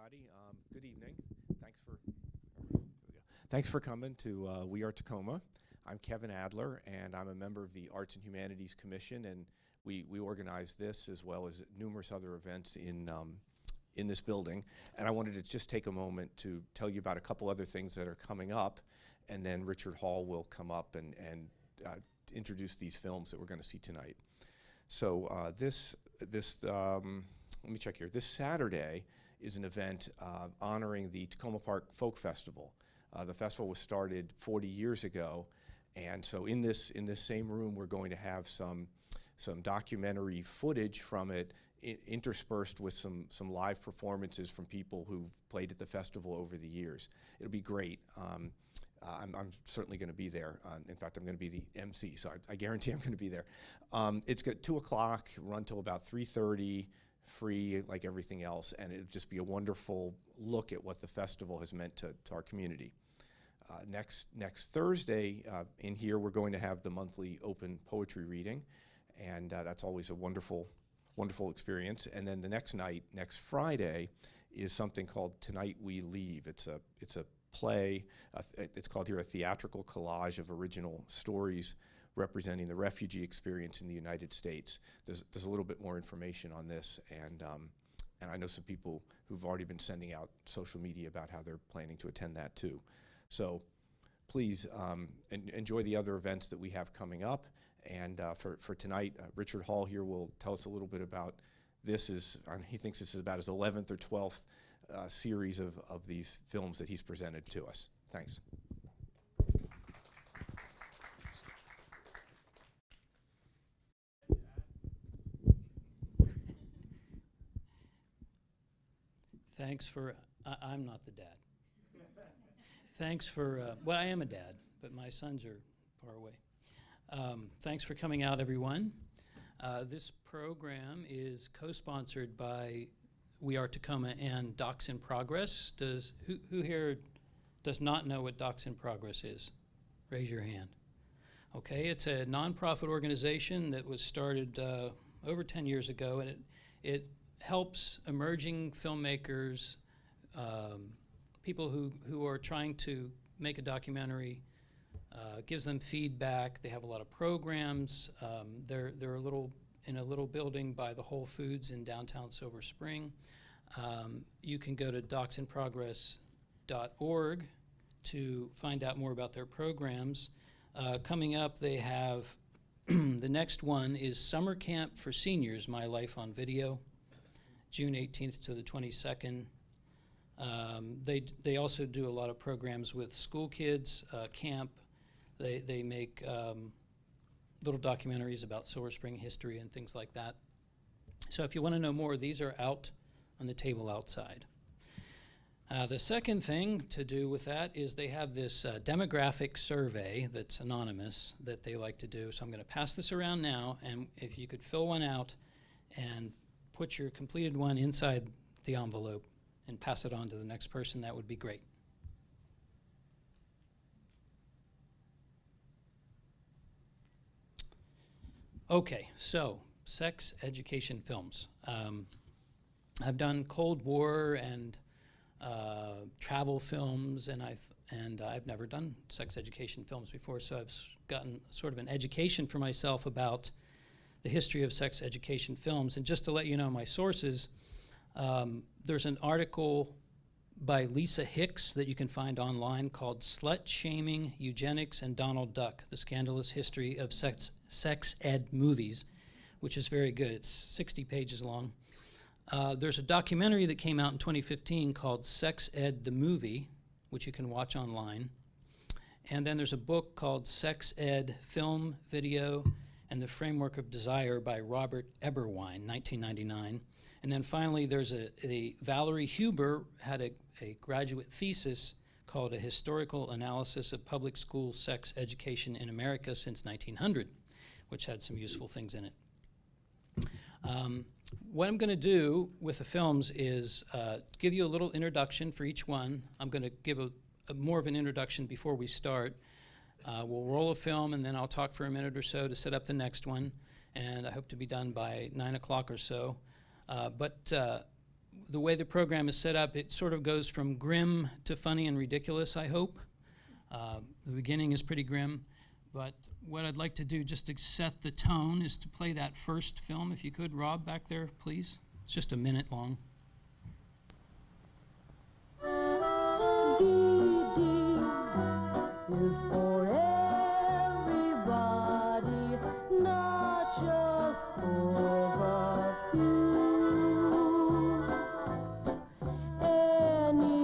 everybody. Good evening. Thanks for coming to We Are Takoma. I'm Kevin Adler, and I'm a member of the Arts and Humanities Commission, and we organize this as well as numerous other events in this building. And I wanted to just take a moment to tell you about a couple other things that are coming up, and then Richard Hall will come up and introduce these films that we're going to see tonight. So let me check here. This Saturday is an event honoring the Takoma Park Folk Festival. The festival was started 40 years ago, and so in this same room we're going to have some documentary footage from it interspersed with some live performances from people who've played at the festival over the years. It'll be great. I'm certainly going to be there. In fact, I'm going to be the MC, so I guarantee I'm going to be there. It's at 2 o'clock, run till about 3:30, free like everything else, and it'll just be a wonderful look at what the festival has meant to our community. Next Thursday, in here, we're going to have the monthly open poetry reading, and that's always a wonderful experience. And then the next night, next Friday, is something called Tonight We Leave. It's a play. It's called here a theatrical collage of original stories representing the refugee experience in the United States. There's a little bit more information on this, and I know some people who've already been sending out social media about how they're planning to attend that too. So please enjoy the other events that we have coming up. And for tonight, Richard Hall here will tell us a little bit about this. He thinks this is about his 11th or 12th series of these films that he's presented to us. Thanks. Thanks for, I'm not the dad. Thanks for, well, I am a dad, but my sons are far away. Thanks for coming out, everyone. This program is co-sponsored by We Are Takoma and Docs in Progress. Who here does not know what Docs in Progress is? Raise your hand. Okay, it's a nonprofit organization that was started over 10 years ago, and it helps emerging filmmakers, people who are trying to make a documentary, gives them feedback. They have a lot of programs. They're in a little building by the Whole Foods in downtown Silver Spring. You can go to docsinprogress.org to find out more about their programs. Coming up, they have the next one is Summer Camp for Seniors, My Life on Video, June 18th to the 22nd. They also do a lot of programs with school kids, camp. They make little documentaries about Silver Spring history and things like that. So if you want to know more, these are out on the table outside. The second thing to do with that is they have this demographic survey that's anonymous that they like to do. So I'm going to pass this around now, and if you could fill one out and put your completed one inside the envelope and pass it on to the next person, that would be great. Okay, so sex education films. I've done Cold War and travel films, and I've never done sex education films before, so I've gotten sort of an education for myself about the history of sex education films. And just to let you know my sources, there's an article by Lisa Hicks that you can find online called Slut Shaming, Eugenics, and Donald Duck, The Scandalous History of Sex Ed Movies, which is very good. It's 60 pages long. There's a documentary that came out in 2015 called Sex Ed the Movie, which you can watch online. And then there's a book called Sex Ed Film, Video, and the Framework of Desire by Robert Eberwein, 1999. And then finally, there's a Valerie Huber had a graduate thesis called A Historical Analysis of Public School Sex Education in America Since 1900, which had some useful things in it. What I'm going to do with the films is give you a little introduction for each one. I'm going to give more of an introduction before we start. We'll roll a film, and then I'll talk for a minute or so to set up the next one, and I hope to be done by 9 o'clock or so. But the way the program is set up, it sort of goes from grim to funny and ridiculous, I hope. The beginning is pretty grim, but what I'd like to do just to set the tone is to play that first film, if you could, Rob, back there, please. It's just a minute long. Is for everybody, not just for the few.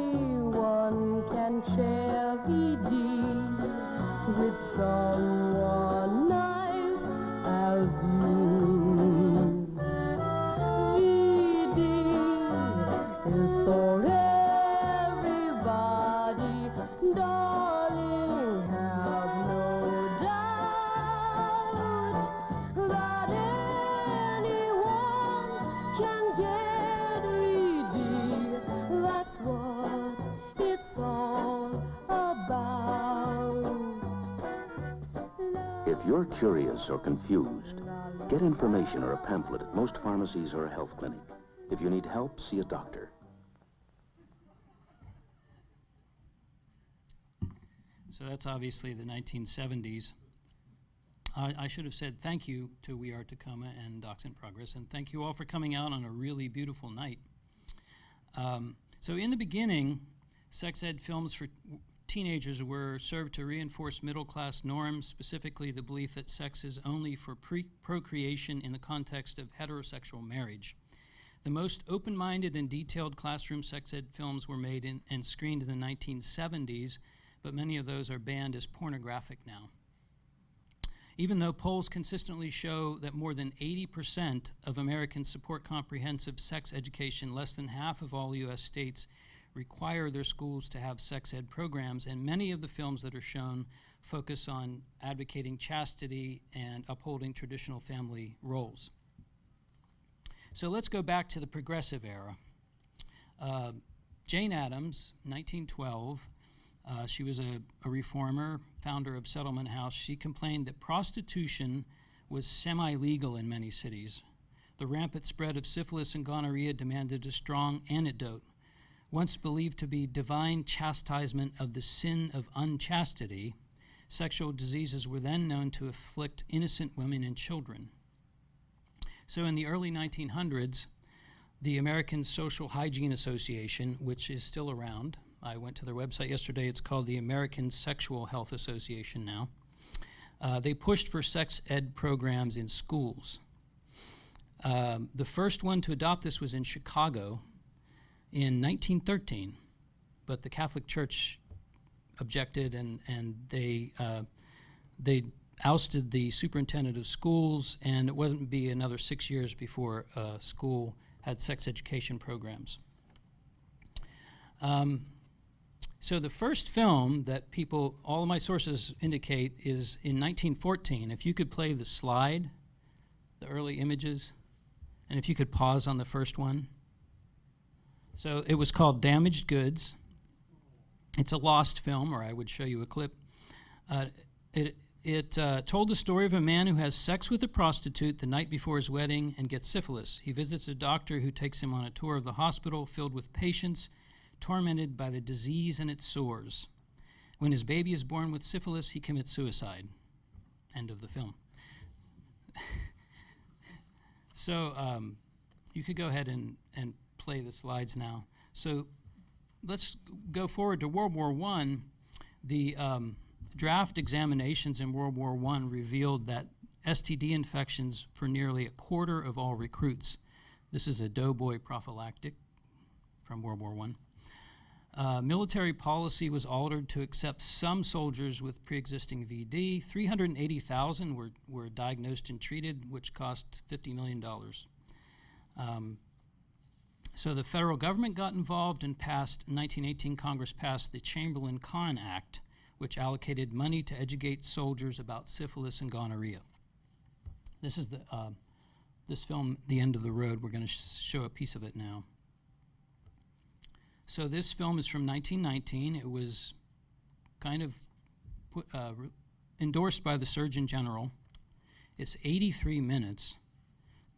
Anyone can share VD with someone nice as you. VD is for everybody, darling, have no doubt that anyone can get VD. That's what it's all about. If you're curious or confused, get information or a pamphlet at most pharmacies or a health clinic. If you need help, see a doctor. So that's obviously the 1970s. I should have said thank you to We Are Takoma and Docs in Progress, and thank you all for coming out on a really beautiful night. So in the beginning, sex ed films for teenagers were served to reinforce middle-class norms, specifically the belief that sex is only for procreation in the context of heterosexual marriage. The most open-minded and detailed classroom sex ed films were made and screened in the 1970s, but many of those are banned as pornographic now. Even though polls consistently show that more than 80% of Americans support comprehensive sex education, less than half of all U.S. states require their schools to have sex ed programs, and many of the films that are shown focus on advocating chastity and upholding traditional family roles. So let's go back to the progressive era. Jane Addams, 1912, she was a reformer, founder of Settlement House. She complained that prostitution was semi-legal in many cities. The rampant spread of syphilis and gonorrhea demanded a strong antidote. Once believed to be divine chastisement of the sin of unchastity, sexual diseases were then known to afflict innocent women and children. So in the early 1900s, the American Social Hygiene Association, which is still around, I went to their website yesterday, it's called the American Sexual Health Association now. They pushed for sex ed programs in schools. The first one to adopt this was in Chicago in 1913, but the Catholic Church objected, and they ousted the superintendent of schools, and it wasn't be another 6 years before school had sex education programs. So the first film that people, all of my sources indicate, is in 1914. If you could play the slide, the early images, and if you could pause on the first one. So it was called Damaged Goods. It's a lost film, or I would show you a clip. It told the story of a man who has sex with a prostitute the night before his wedding and gets syphilis. He visits a doctor who takes him on a tour of the hospital filled with patients tormented by the disease and its sores. When his baby is born with syphilis, he commits suicide. End of the film. So you could go ahead and play the slides now. So let's go forward to World War I. The draft examinations in World War I revealed that STD infections for nearly a quarter of all recruits. This is a doughboy prophylactic from World War I. Military policy was altered to accept some soldiers with pre-existing VD. 380,000 were diagnosed and treated, which cost $50 million. So the federal government got involved and passed, in 1918, Congress passed the Chamberlain-Cahn Act, which allocated money to educate soldiers about syphilis and gonorrhea. This is this film, The End of the Road. We're going to show a piece of it now. So this film is from 1919. It was kind of endorsed by the Surgeon General. It's 83 minutes,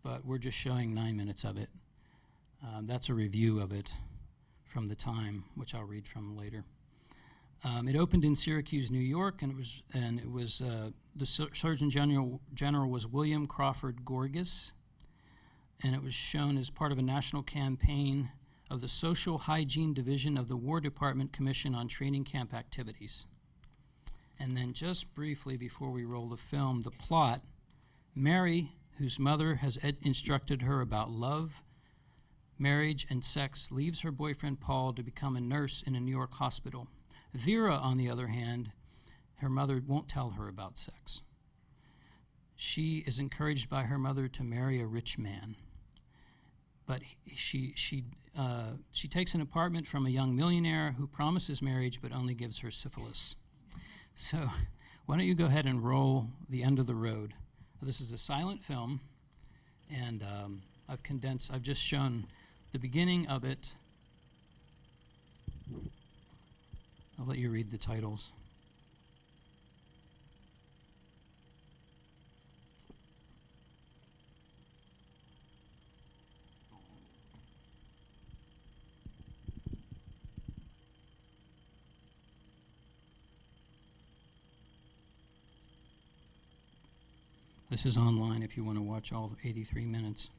but we're just showing 9 minutes of it. That's a review of it from the time, which I'll read from later. It opened in Syracuse, New York, and it was the Surgeon General was William Crawford Gorgas, and it was shown as part of a national campaign of the Social Hygiene Division of the War Department Commission on Training Camp Activities. And then just briefly before we roll the film, the plot: Mary, whose mother has instructed her about love, marriage, and sex, leaves her boyfriend Paul to become a nurse in a New York hospital. Vera, on the other hand, her mother won't tell her about sex. She is encouraged by her mother to marry a rich man, but she takes an apartment from a young millionaire who promises marriage but only gives her syphilis. So why don't you go ahead and roll The End of the Road. This is a silent film, and I've just shown the beginning of it. I'll let you read the titles. This is online if you want to watch all 83 minutes.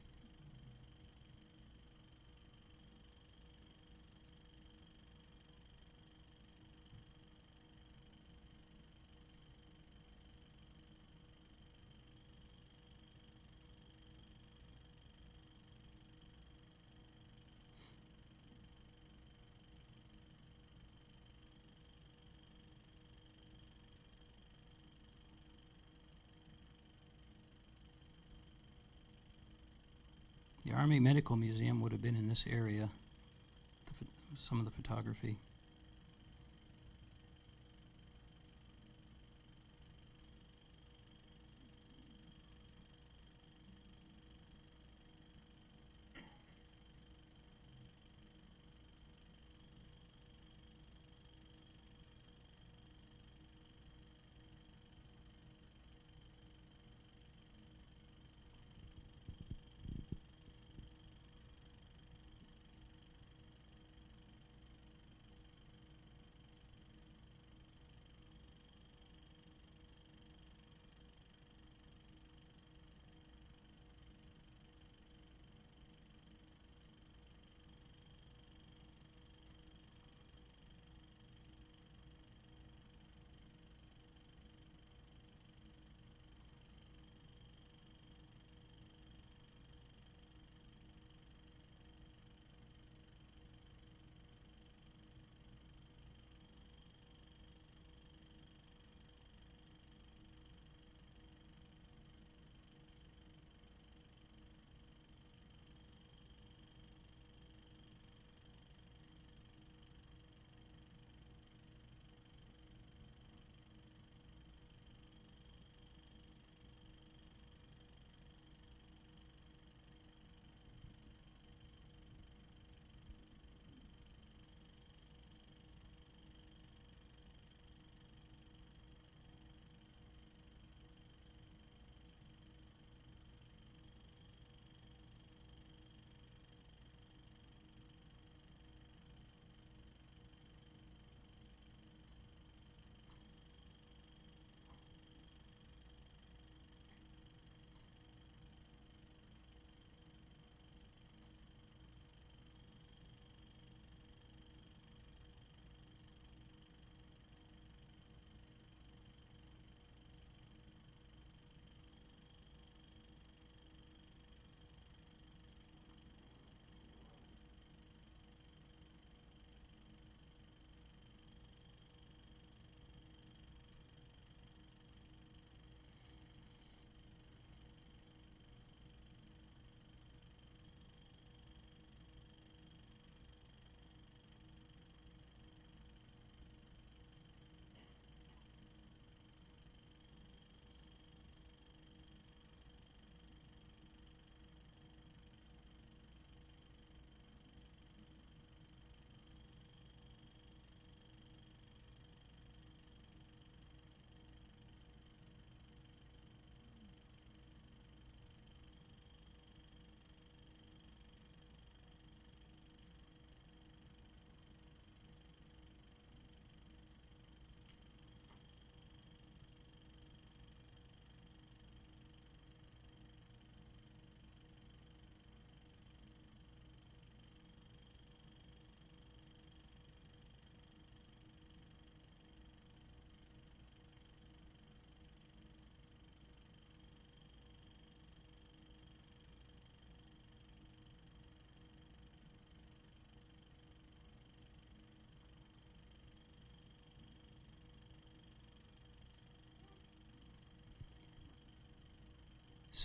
The Army Medical Museum would have been in this area, some of the photography.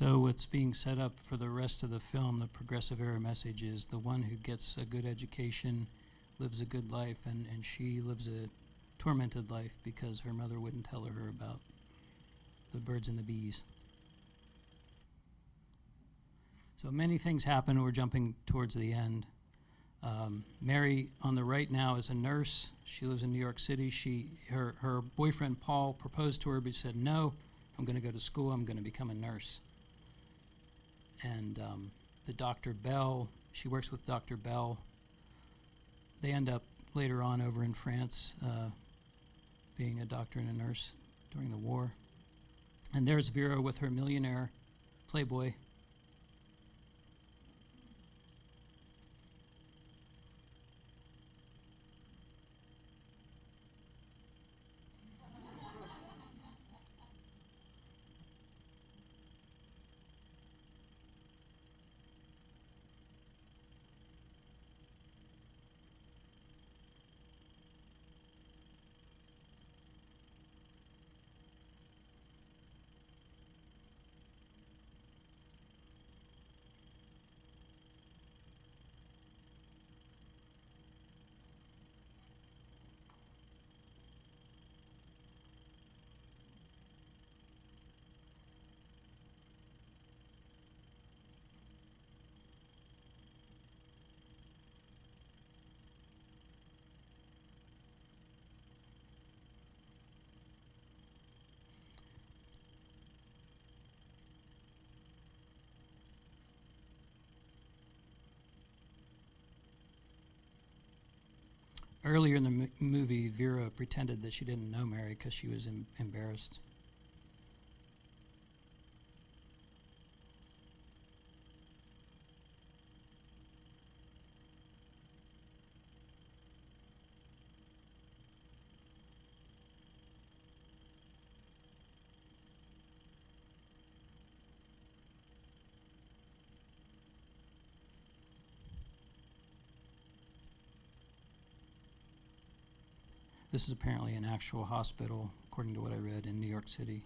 So what's being set up for the rest of the film, the progressive era message is the one who gets a good education lives a good life, and she lives a tormented life because her mother wouldn't tell her about the birds and the bees. So many things happen. We're jumping towards the end. Mary on the right now is a nurse. She lives in New York City. Her boyfriend Paul proposed to her, but she said, no, I'm going to go to school. I'm going to become a nurse. And the Dr. Bell, she works with Dr. Bell. They end up later on over in France being a doctor and a nurse during the war. And there's Vera with her millionaire playboy. Earlier in the movie, Vera pretended that she didn't know Mary because she was embarrassed. This is apparently an actual hospital, according to what I read, in New York City.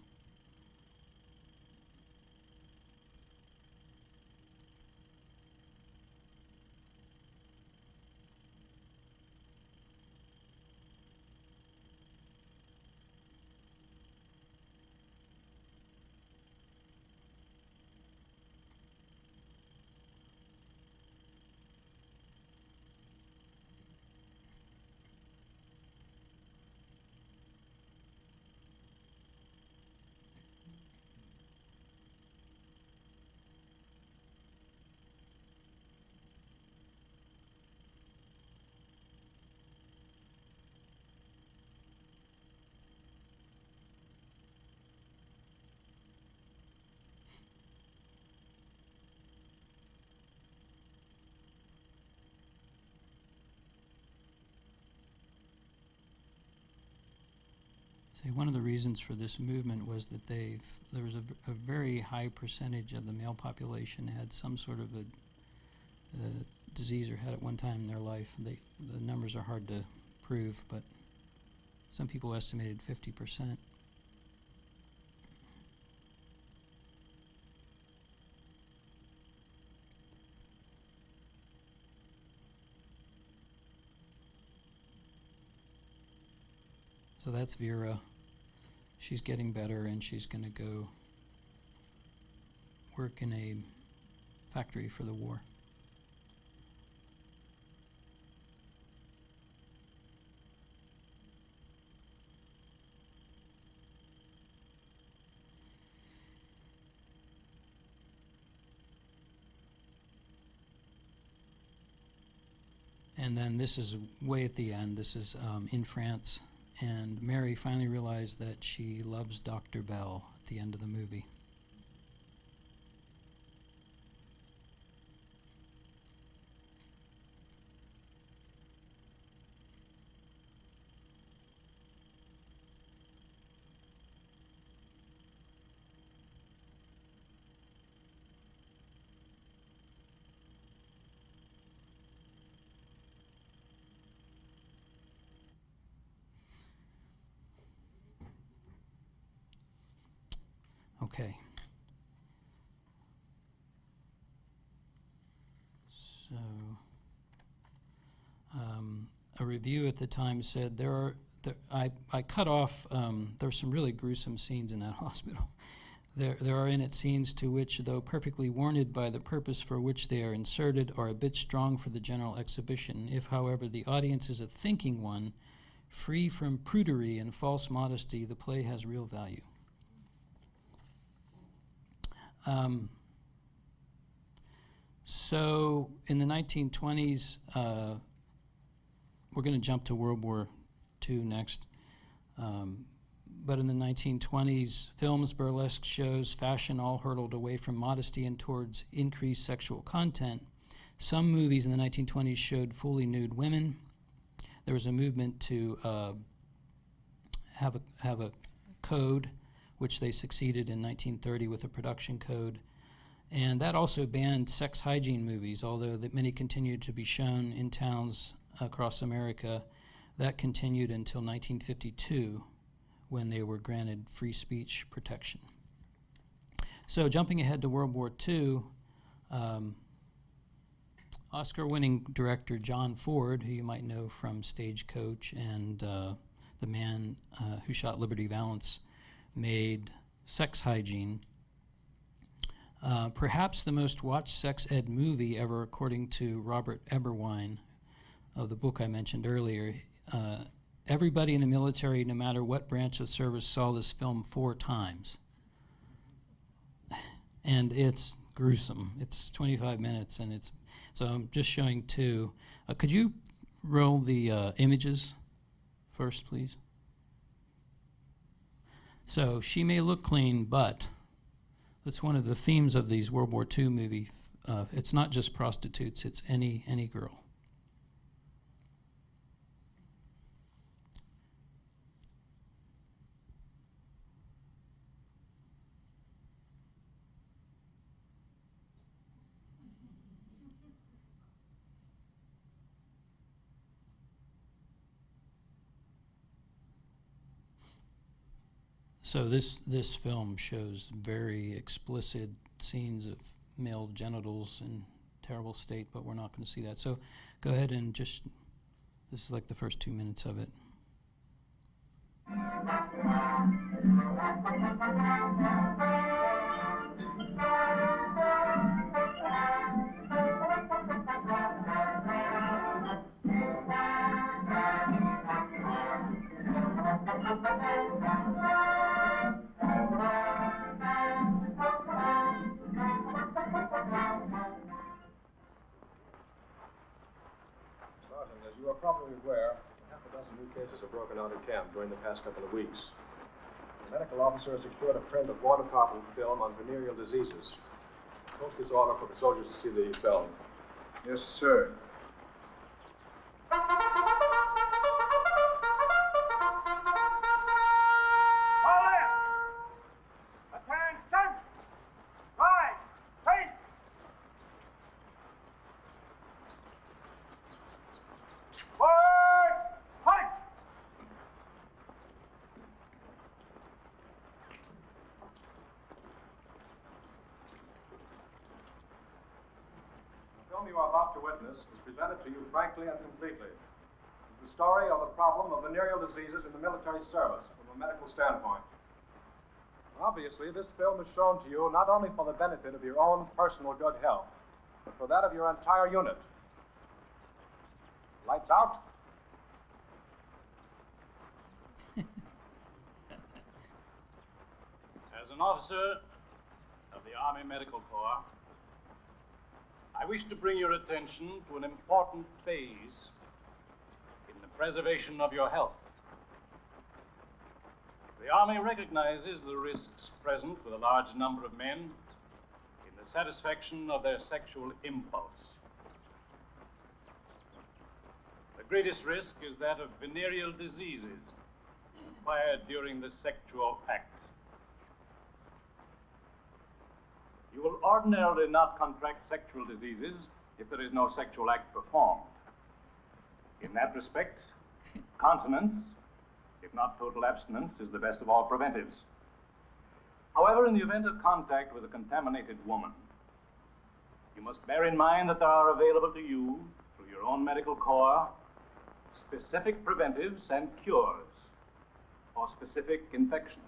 See, one of the reasons for this movement was that there was a very high percentage of the male population had some sort of a disease or had at one time in their life. The numbers are hard to prove, but some people estimated 50%. So that's Vera. She's getting better, and she's going to go work in a factory for the war. And then this is way at the end. This is in France. And Mary finally realized that she loves Dr. Bell at the end of the movie. Okay. a review at the time said I cut off, there are some really gruesome scenes in that hospital. There are in it scenes to which, though perfectly warranted by the purpose for which they are inserted, are a bit strong for the general exhibition. If, however, the audience is a thinking one, free from prudery and false modesty, the play has real value. So in the 1920s, we're going to jump to World War II next. But in the 1920s, films, burlesque shows, fashion all hurtled away from modesty and towards increased sexual content. Some movies in the 1920s showed fully nude women. There was a movement to have a code, which they succeeded in 1930 with a production code. And that also banned sex hygiene movies, although that many continued to be shown in towns across America. That continued until 1952, when they were granted free speech protection. So jumping ahead to World War II, Oscar-winning director John Ford, who you might know from Stagecoach and The Man Who Shot Liberty Valance, made Sex Hygiene. Perhaps the most watched sex ed movie ever, according to Robert Eberwein of the book I mentioned earlier. Everybody in the military, no matter what branch of service, saw this film 4 times. And it's gruesome. It's 25 minutes, and so I'm just showing 2. Could you roll the images first, please? So she may look clean, but that's one of the themes of these World War II movies. It's not just prostitutes, it's any girl. So this film shows very explicit scenes of male genitals in terrible state, but we're not going to see that. So go ahead and this is like the first 2 minutes of it. As you are probably aware, half a dozen new cases have broken out at camp during the past couple of weeks. The medical officer has secured a print of waterfountain film on venereal diseases. Post this order for the soldiers to see the film. Yes, sir. The film you are about to witness is presented to you frankly and completely. It's the story of the problem of venereal diseases in the military service from a medical standpoint. Obviously, this film is shown to you not only for the benefit of your own personal good health, but for that of your entire unit. Lights out. As an officer of the Army Medical Corps, I wish to bring your attention to an important phase in the preservation of your health. The Army recognizes the risks present with a large number of men in the satisfaction of their sexual impulse. The greatest risk is that of venereal diseases acquired during the sexual act. You will ordinarily not contract sexual diseases if there is no sexual act performed. In that respect, continence, if not total abstinence, is the best of all preventives. However, in the event of contact with a contaminated woman, you must bear in mind that there are available to you, through your own medical corps, specific preventives and cures for specific infections.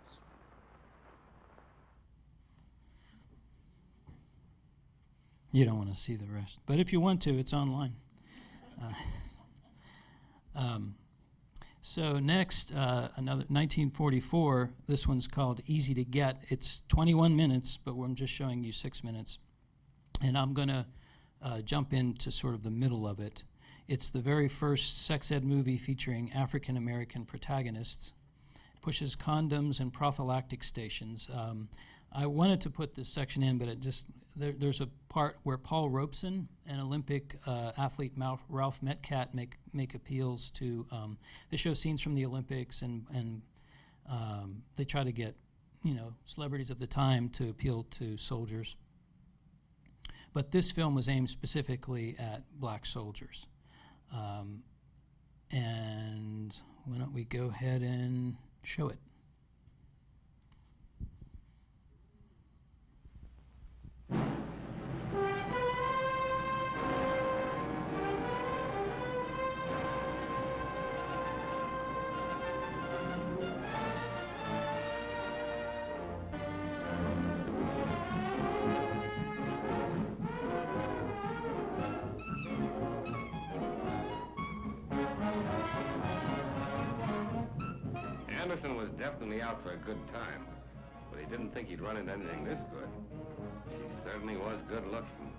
You don't want to see the rest, but if you want to, it's online. So next, another 1944. This one's called Easy to Get. It's 21 minutes, but I'm just showing you 6 minutes, and I'm going to jump into sort of the middle of it. It's the very first sex ed movie featuring African American protagonists. Pushes condoms and prophylactic stations. I wanted to put this section in, but there's a part where Paul Robeson and Olympic athlete Ralph Metcalf make appeals to. They show scenes from the Olympics, and they try to get celebrities of the time to appeal to soldiers. But this film was aimed specifically at black soldiers. And why don't we go ahead and show it? Anderson was definitely out for a good time, but he didn't think he'd run into anything this good. She certainly was good looking.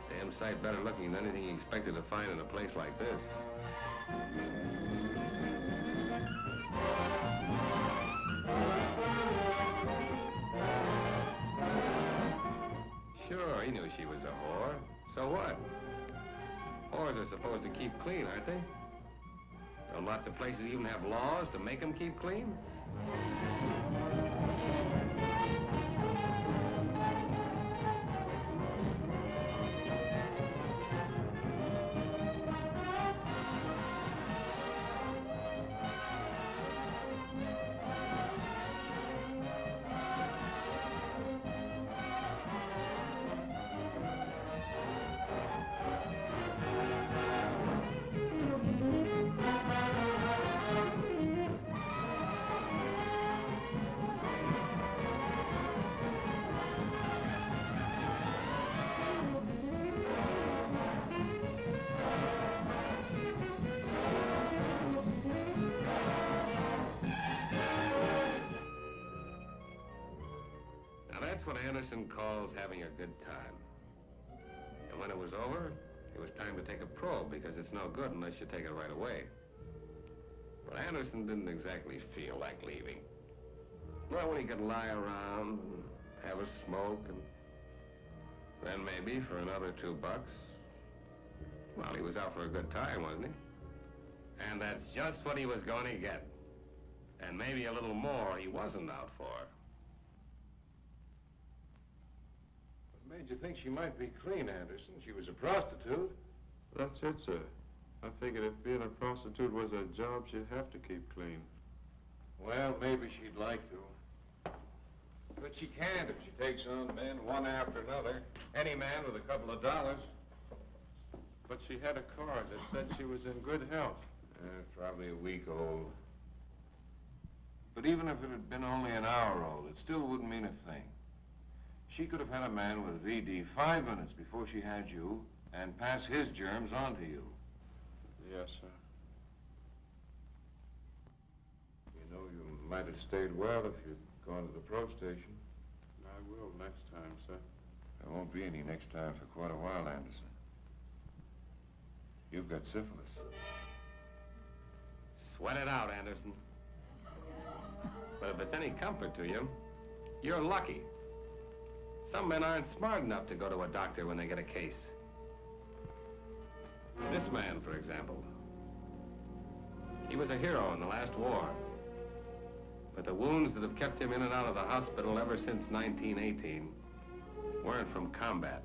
Damn sight better looking than anything he expected to find in a place like this. Sure, he knew she was a whore. So what? Whores are supposed to keep clean, aren't they? Don't lots of places even have laws to make them keep clean? That's what Anderson calls having a good time. And when it was over, it was time to take a probe, because it's no good unless you take it right away. But Anderson didn't exactly feel like leaving. Well, when he could lie around and have a smoke, and then maybe for another $2. Well, he was out for a good time, wasn't he? And that's just what he was going to get. And maybe a little more he wasn't out for. What made you think she might be clean, Anderson? She was a prostitute. That's it, sir. I figured if being a prostitute was a job, she'd have to keep clean. Well, maybe she'd like to. But she can't if she takes on men one after another. Any man with a couple of dollars. But she had a card that said she was in good health. Probably a week old. But even if it had been only an hour old, it still wouldn't mean a thing. She could have had a man with VD 5 minutes before she had you and pass his germs on to you. Yes, sir. You know, you might have stayed well if you'd gone to the pro station. I will next time, sir. There won't be any next time for quite a while, Anderson. You've got syphilis. Sweat it out, Anderson. But if it's any comfort to you, you're lucky. Some men aren't smart enough to go to a doctor when they get a case. This man, for example. He was a hero in the last war. But the wounds that have kept him in and out of the hospital ever since 1918 weren't from combat.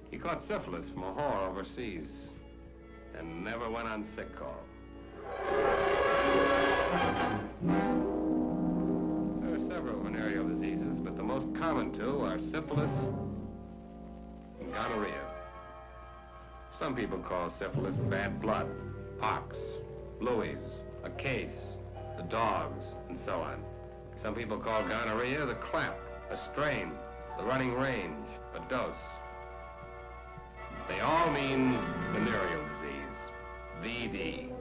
He caught syphilis from a whore overseas and never went on sick call. There are several venereal diseases, but the most common two are syphilis and gonorrhea. Some people call syphilis bad blood, pox, Louis, a case, the dogs, and so on. Some people call gonorrhea the clap, a strain, the running range, a dose. They all mean venereal disease, VD.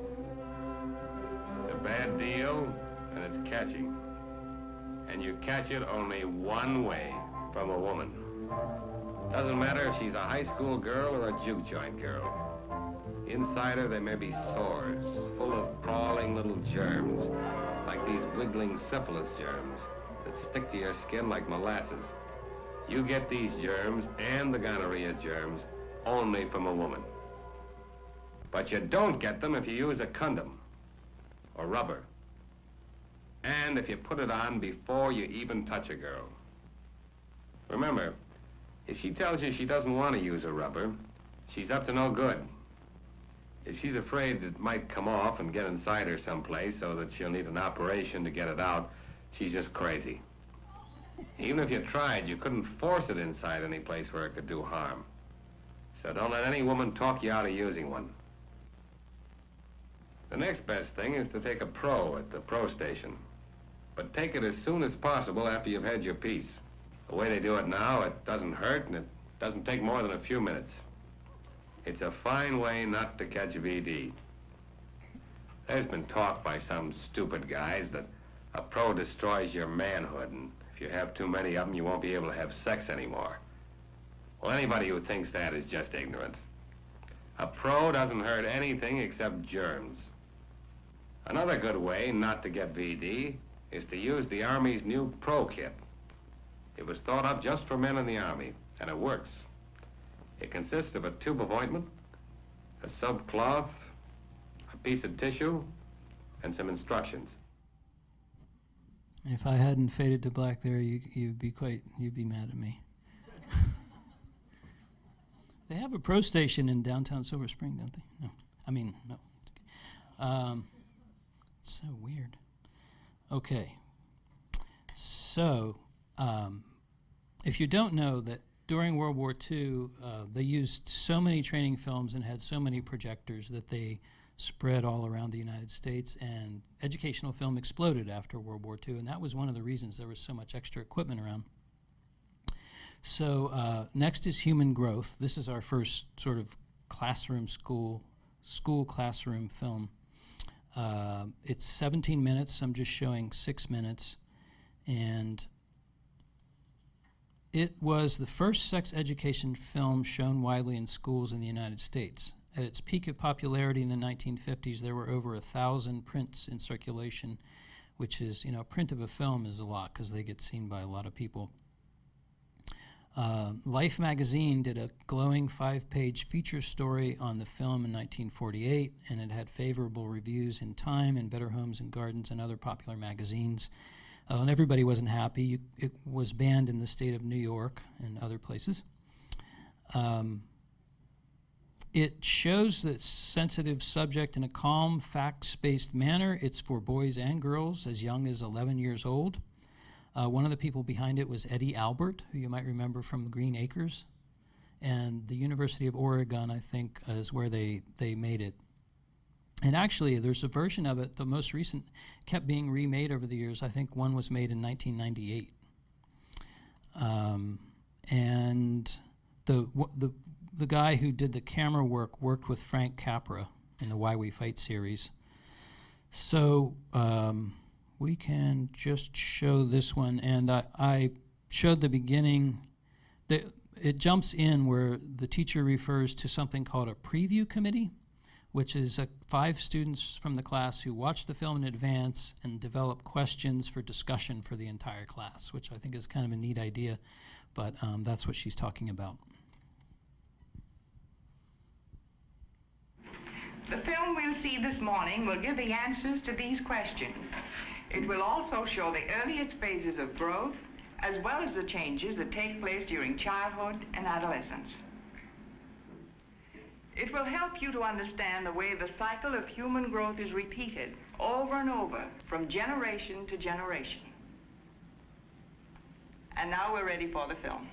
It's a bad deal, and it's catchy. And you catch it only one way, from a woman. Doesn't matter if she's a high school girl or a juke joint girl. Inside her, there may be sores, full of crawling little germs, like these wiggling syphilis germs that stick to your skin like molasses. You get these germs and the gonorrhea germs only from a woman. But you don't get them if you use a condom or rubber. And if you put it on before you even touch a girl. Remember, if she tells you she doesn't want to use a rubber, she's up to no good. If she's afraid it might come off and get inside her someplace so that she'll need an operation to get it out, she's just crazy. Even if you tried, you couldn't force it inside any place where it could do harm. So don't let any woman talk you out of using one. The next best thing is to take a pro at the pro station. But take it as soon as possible after you've had your piece. The way they do it now, it doesn't hurt and it doesn't take more than a few minutes. It's a fine way not to catch VD. There's been talk by some stupid guys that a pro destroys your manhood, and if you have too many of them, you won't be able to have sex anymore. Well, anybody who thinks that is just ignorant. A pro doesn't hurt anything except germs. Another good way not to get VD is to use the Army's new Pro Kit. It was thought up just for men in the Army, and it works. It consists of a tube of ointment, a soap cloth, a piece of tissue, and some instructions. If I hadn't faded to black there, you'd be mad at me. They have a pro station in downtown Silver Spring, don't they? No. I mean, no. It's so weird. Okay. So, if you don't know that during World War II, they used so many training films and had so many projectors that they spread all around the United States, and educational film exploded after World War II, and that was one of the reasons there was so much extra equipment around. So next is human growth. This is our first sort of classroom school classroom film. It's 17 minutes. I'm just showing 6 minutes. And it was the first sex education film shown widely in schools in the United States. At its peak of popularity in the 1950s, there were over 1,000 prints in circulation, which is, a print of a film is a lot because they get seen by a lot of people. Life magazine did a glowing 5-page feature story on the film in 1948, and it had favorable reviews in Time and Better Homes and Gardens and other popular magazines. And everybody wasn't happy. It was banned in the state of New York and other places. It shows the sensitive subject in a calm, facts-based manner. It's for boys and girls as young as 11 years old. One of the people behind it was Eddie Albert, who you might remember from Green Acres. And the University of Oregon, I think, is where they made it. And actually, there's a version of it, the most recent, kept being remade over the years. I think one was made in 1998. And the guy who did the camera work worked with Frank Capra in the Why We Fight series. So we can just show this one, and I showed the beginning. It jumps in where the teacher refers to something called a preview committee, which is 5 students from the class who watch the film in advance and develop questions for discussion for the entire class, which I think is kind of a neat idea, but that's what she's talking about. The film we'll see this morning will give the answers to these questions. It will also show the earliest phases of growth, as well as the changes that take place during childhood and adolescence. It will help you to understand the way the cycle of human growth is repeated over and over from generation to generation. And now we're ready for the film.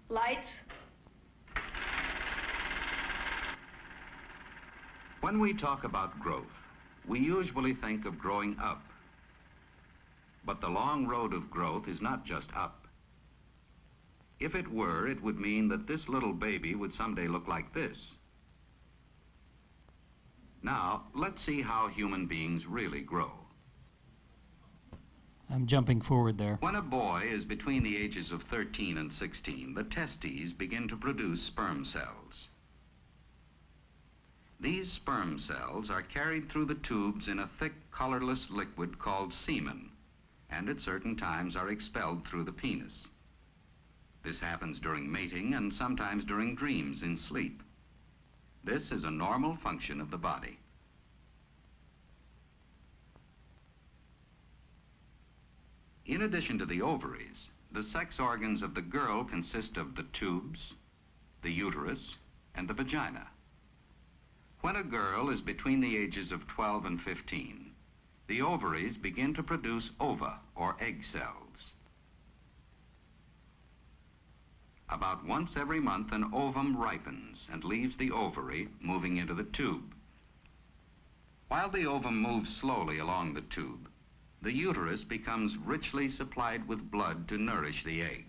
Lights. When we talk about growth, we usually think of growing up. But the long road of growth is not just up. If it were, it would mean that this little baby would someday look like this. Now, let's see how human beings really grow. I'm jumping forward there. When a boy is between the ages of 13 and 16, the testes begin to produce sperm cells. These sperm cells are carried through the tubes in a thick, colorless liquid called semen, and at certain times are expelled through the penis. This happens during mating and sometimes during dreams in sleep. This is a normal function of the body. In addition to the ovaries, the sex organs of the girl consist of the tubes, the uterus, and the vagina. When a girl is between the ages of 12 and 15, the ovaries begin to produce ova, or egg cells. About once every month, an ovum ripens and leaves the ovary, moving into the tube. While the ovum moves slowly along the tube, the uterus becomes richly supplied with blood to nourish the egg.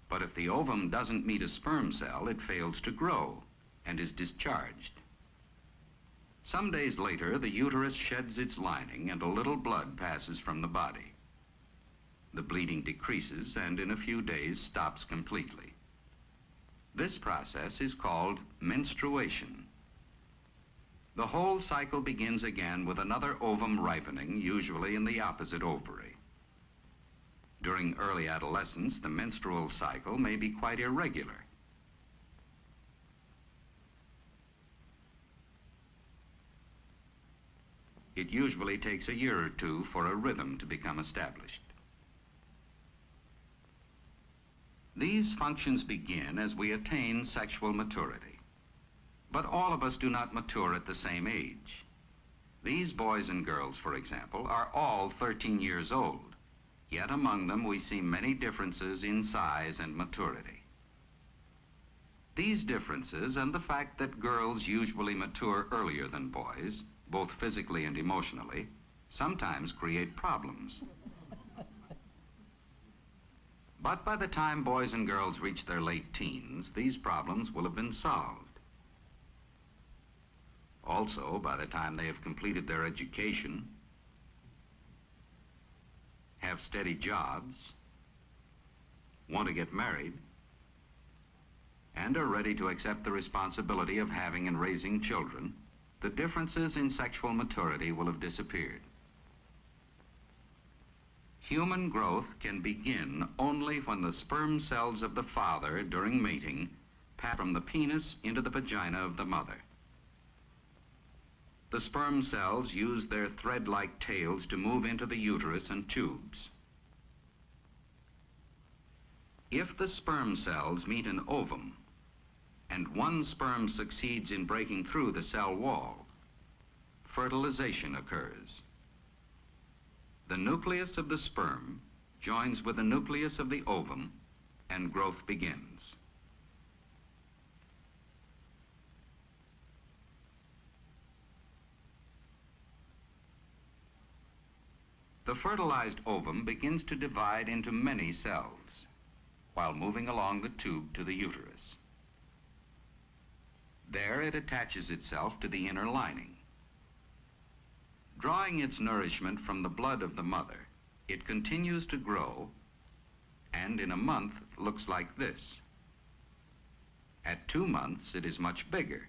But if the ovum doesn't meet a sperm cell, it fails to grow and is discharged. Some days later, the uterus sheds its lining and a little blood passes from the body. The bleeding decreases and in a few days stops completely. This process is called menstruation. The whole cycle begins again with another ovum ripening, usually in the opposite ovary. During early adolescence, the menstrual cycle may be quite irregular. It usually takes a year or two for a rhythm to become established. These functions begin as we attain sexual maturity. But all of us do not mature at the same age. These boys and girls, for example, are all 13 years old, yet among them we see many differences in size and maturity. These differences and the fact that girls usually mature earlier than boys, both physically and emotionally, sometimes create problems. But by the time boys and girls reach their late teens, these problems will have been solved. Also, by the time they have completed their education, have steady jobs, want to get married, and are ready to accept the responsibility of having and raising children, the differences in sexual maturity will have disappeared. Human growth can begin only when the sperm cells of the father during mating pass from the penis into the vagina of the mother. The sperm cells use their thread-like tails to move into the uterus and tubes. If the sperm cells meet an ovum, and one sperm succeeds in breaking through the cell wall, fertilization occurs. The nucleus of the sperm joins with the nucleus of the ovum, and growth begins. The fertilized ovum begins to divide into many cells while moving along the tube to the uterus. There it attaches itself to the inner lining. Drawing its nourishment from the blood of the mother, it continues to grow and in a month looks like this. At 2 months, it is much bigger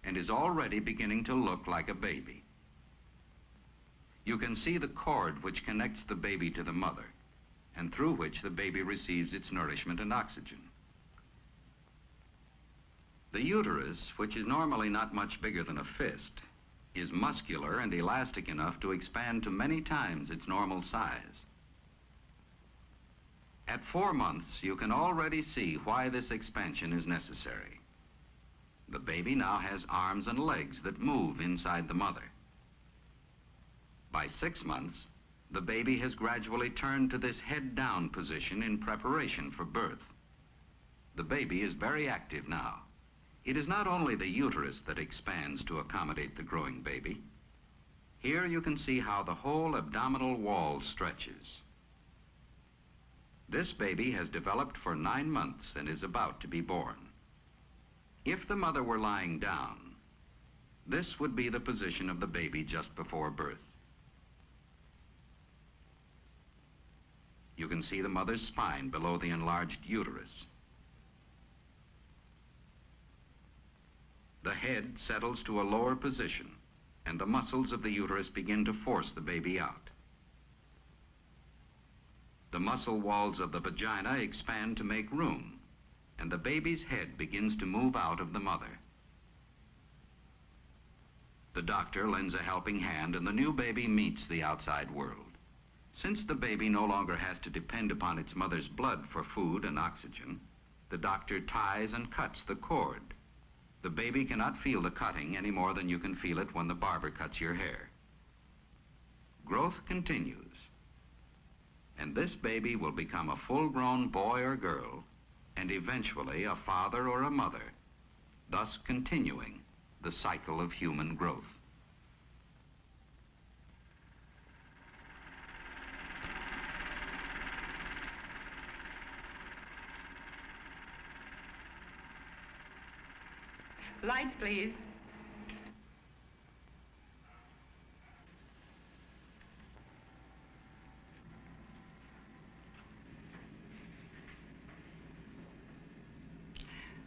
and is already beginning to look like a baby. You can see the cord which connects the baby to the mother and through which the baby receives its nourishment and oxygen. The uterus, which is normally not much bigger than a fist, is muscular and elastic enough to expand to many times its normal size. At 4 months, you can already see why this expansion is necessary. The baby now has arms and legs that move inside the mother. By 6 months, the baby has gradually turned to this head-down position in preparation for birth. The baby is very active now. It is not only the uterus that expands to accommodate the growing baby. Here you can see how the whole abdominal wall stretches. This baby has developed for 9 months and is about to be born. If the mother were lying down, this would be the position of the baby just before birth. You can see the mother's spine below the enlarged uterus. The head settles to a lower position, and the muscles of the uterus begin to force the baby out. The muscle walls of the vagina expand to make room, and the baby's head begins to move out of the mother. The doctor lends a helping hand, and the new baby meets the outside world. Since the baby no longer has to depend upon its mother's blood for food and oxygen, the doctor ties and cuts the cord. The baby cannot feel the cutting any more than you can feel it when the barber cuts your hair. Growth continues, and this baby will become a full-grown boy or girl, and eventually a father or a mother, thus continuing the cycle of human growth. Lights, please.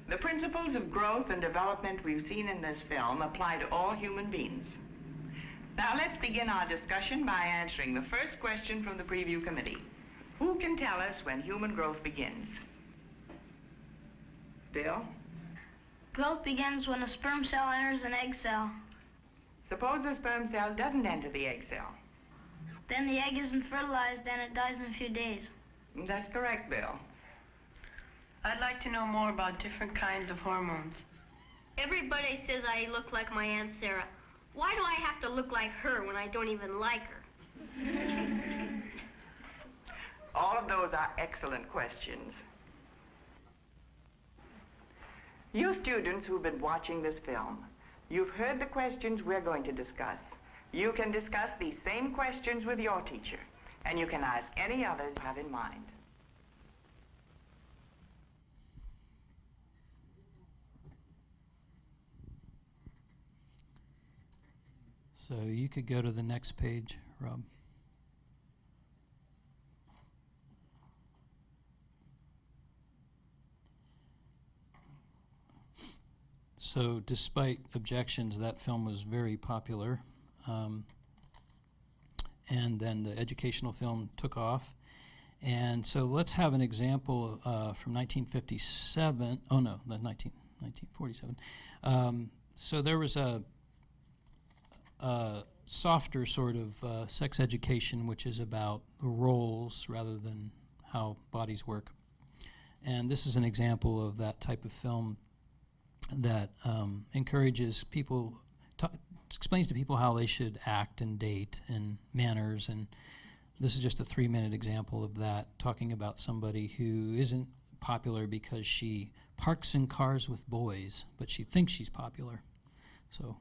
The principles of growth and development we've seen in this film apply to all human beings. Now let's begin our discussion by answering the first question from the preview committee. Who can tell us when human growth begins? Bill? Growth begins when a sperm cell enters an egg cell. Suppose the sperm cell doesn't enter the egg cell. Then the egg isn't fertilized and it dies in a few days. That's correct, Bill. I'd like to know more about different kinds of hormones. Everybody says I look like my Aunt Sarah. Why do I have to look like her when I don't even like her? All of those are excellent questions. You students who've been watching this film, you've heard the questions we're going to discuss. You can discuss these same questions with your teacher, and you can ask any others you have in mind. So you could go to the next page, Rob. So despite objections, that film was very popular. And then the educational film took off. And so let's have an example from 1957. Oh, no, that's 1947. So there was a softer sort of sex education, which is about the roles rather than how bodies work. And this is an example of that type of film that encourages people, explains to people how they should act and date and manners. And this is just a 3-minute example of that, talking about somebody who isn't popular because she parks in cars with boys, but she thinks she's popular. So.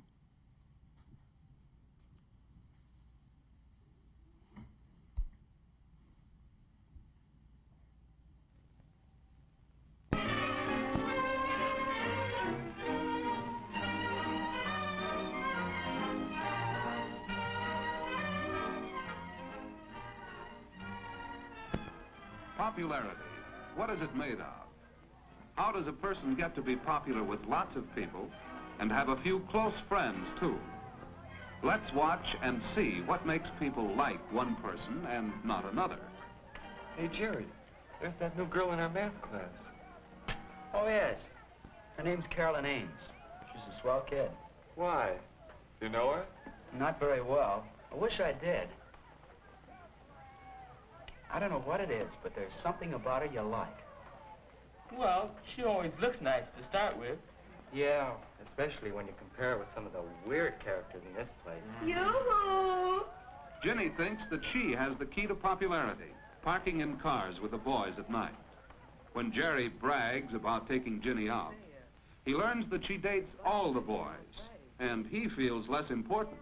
Popularity. What is it made of? How does a person get to be popular with lots of people and have a few close friends, too? Let's watch and see what makes people like one person and not another. Hey, Jerry, there's that new girl in our math class. Oh, yes. Her name's Carolyn Ames. She's a swell kid. Why? You know her? Not very well. I wish I did. I don't know what it is, but there's something about her you like. Well, she always looks nice to start with. Yeah, especially when you compare her with some of the weird characters in this place. Yoo-hoo! Ginny thinks that she has the key to popularity, parking in cars with the boys at night. When Jerry brags about taking Ginny out, He learns that she dates all the boys, and he feels less important.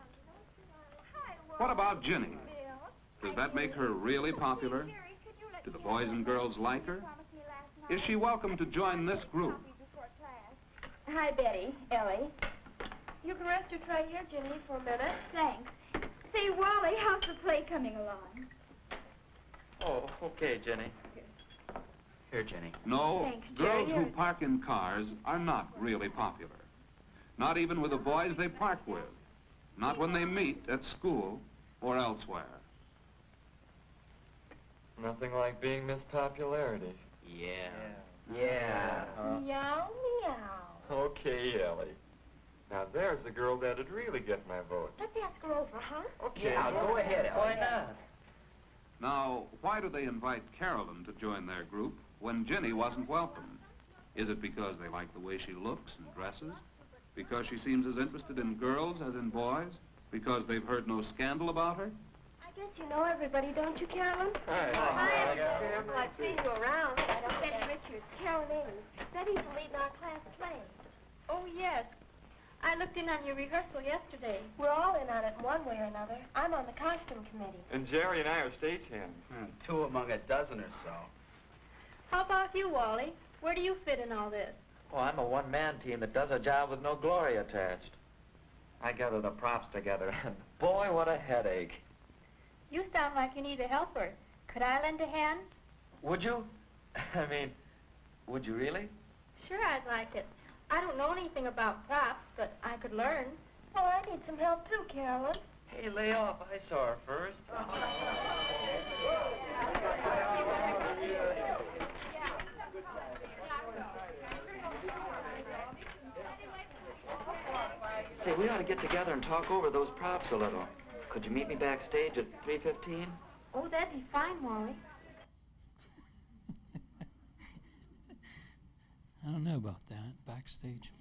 What about Ginny? Does that make her really popular? Do the boys and girls like her? Is she welcome to join this group? Hi, Betty. Ellie. You can rest your tray here, Ginny, for a minute. Thanks. Say, Wally, how's the play coming along? Oh, okay, Jenny. Here, Jenny. No, Thanks, girls Jerry. who park in cars are not really popular. Not even with the boys they park with. Not when they meet at school or elsewhere. Nothing like being Miss Popularity. Yeah. Yeah. Meow, meow. Okay, Ellie. Now there's the girl that'd really get my vote. Let's ask her over, huh? Okay. Yeah, go ahead, Ellie. Why not? Now, why do they invite Carolyn to join their group when Ginny wasn't welcome? Is it because they like the way she looks and dresses? Because she seems as interested in girls as in boys? Because they've heard no scandal about her? I guess you know everybody, don't you, Carolyn? Hi. Hi. Well, I've seen you around. I don't Betty Richards, Carolyn Ames. Betty's the lead in our class play. Oh, yes. I looked in on your rehearsal yesterday. We're all in on it in one way or another. I'm on the costume committee. And Jerry and I are stagehands. 2 among a dozen or so. How about you, Wally? Where do you fit in all this? Oh, I'm a one-man team that does a job with no glory attached. I gather the props together, and boy, what a headache. You sound like you need a helper. Could I lend a hand? Would you? I mean, would you really? Sure, I'd like it. I don't know anything about props, but I could learn. Oh, I need some help too, Carolyn. Hey, lay off. I saw her first. Say, we ought to get together and talk over those props a little. Could you meet me backstage at 3:15? Oh, that'd be fine, Wally. I don't know about that, backstage.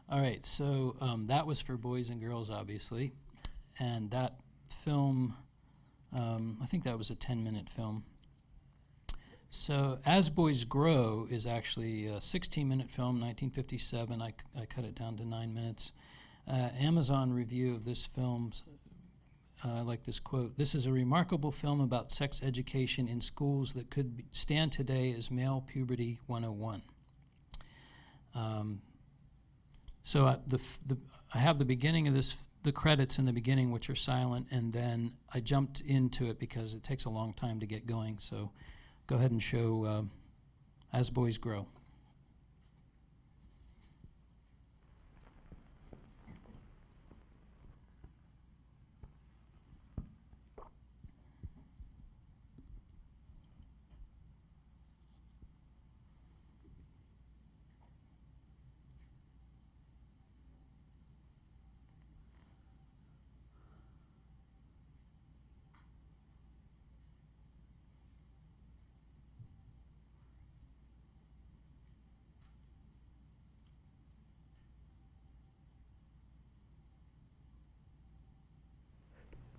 All right, so that was for boys and girls, obviously. And that film, I think that was a 10-minute film. So As Boys Grow is actually a 16-minute film, 1957. I cut it down to 9 minutes. Amazon review of this film, I like this quote: "This is a remarkable film about sex education in schools that could stand today as male puberty 101. So I have the beginning of this, the credits in the beginning, which are silent, and then I jumped into it because it takes a long time to get going. So go ahead and show As Boys Grow.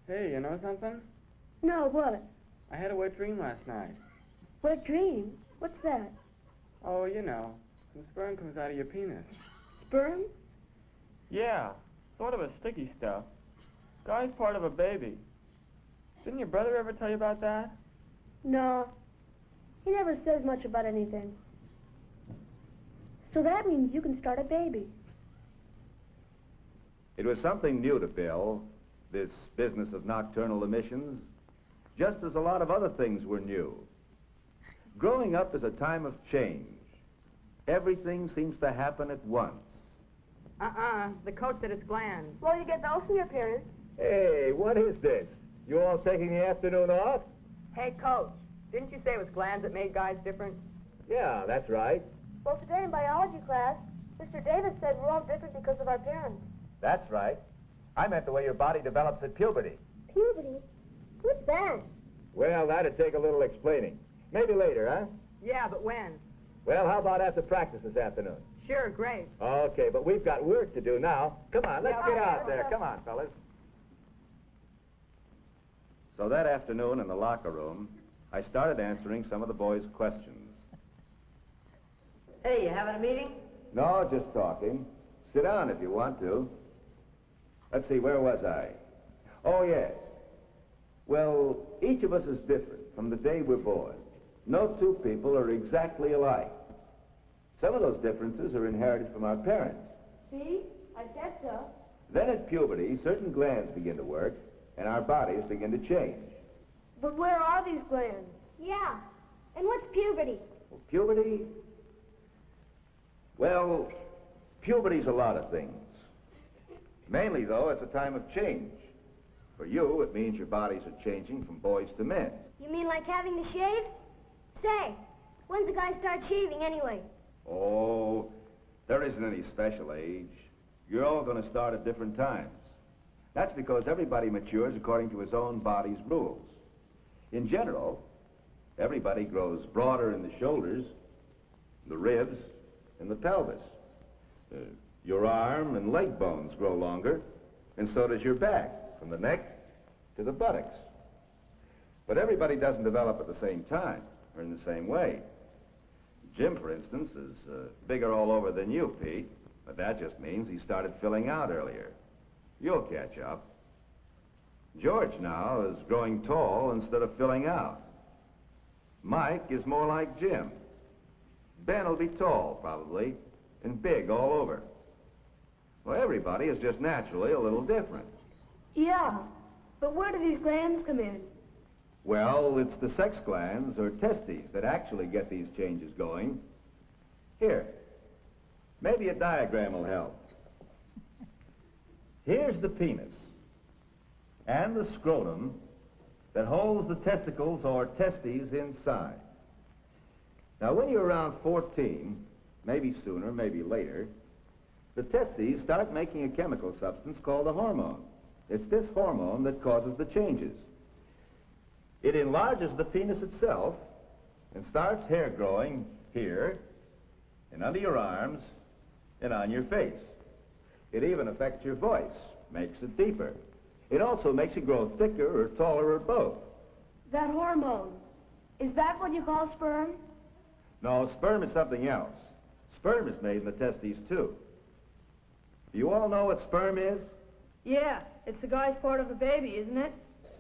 Hey, you know something? No, what? I had a wet dream last night. Wet dream? What's that? Oh, you know, some sperm comes out of your penis. Sperm? Yeah, sort of a sticky stuff. Guy's part of a baby. Didn't your brother ever tell you about that? No. He never says much about anything. So that means you can start a baby. It was something new to Bill, this business of nocturnal emissions, just as a lot of other things were new. Growing up is a time of change. Everything seems to happen at once. The coat said it's glands. Well, you get those from your parents. Hey, what is this? You all taking the afternoon off? Hey, Coach, didn't you say it was glands that made guys different? Yeah, that's right. Well, today in biology class, Mr. Davis said we're all different because of our parents. That's right. I meant the way your body develops at puberty. Puberty? What's that? Well, that'd take a little explaining. Maybe later, huh? Yeah, but when? Well, how about after practice this afternoon? Sure, great. Okay, but we've got work to do now. Come on, let's get out there. Come on, fellas. So that afternoon in the locker room, I started answering some of the boys' questions. Hey, you having a meeting? No, just talking. Sit down if you want to. Let's see, where was I? Oh, yes. Well, each of us is different from the day we're born. No two people are exactly alike. Some of those differences are inherited from our parents. See? I said so. Then at puberty, certain glands begin to work, and our bodies begin to change. But where are these glands? Yeah. And what's puberty? Well, puberty? Well, puberty's a lot of things. Mainly, though, it's a time of change. For you, it means your bodies are changing from boys to men. You mean like having to shave? Say, when's a guy start shaving anyway? Oh, there isn't any special age. You're all going to start at different times. That's because everybody matures according to his own body's rules. In general, everybody grows broader in the shoulders, the ribs, and the pelvis. Your arm and leg bones grow longer, and so does your back, from the neck to the buttocks. But everybody doesn't develop at the same time, or in the same way. Jim, for instance, is bigger all over than you, Pete, but that just means he started filling out earlier. You'll catch up. George now is growing tall instead of filling out. Mike is more like Jim. Ben will be tall, probably, and big all over. Well, everybody is just naturally a little different. Yeah, but where do these glands come in? Well, it's the sex glands, or testes, that actually get these changes going. Here, maybe a diagram will help. Here's the penis, and the scrotum that holds the testicles, or testes, inside. Now, when you're around 14, maybe sooner, maybe later, the testes start making a chemical substance called a hormone. It's this hormone that causes the changes. It enlarges the penis itself and starts hair growing here and under your arms and on your face. It even affects your voice, makes it deeper. It also makes you grow thicker or taller or both. That hormone, is that what you call sperm? No, sperm is something else. Sperm is made in the testes, too. You all know what sperm is? Yeah, it's the guy's part of the baby, isn't it?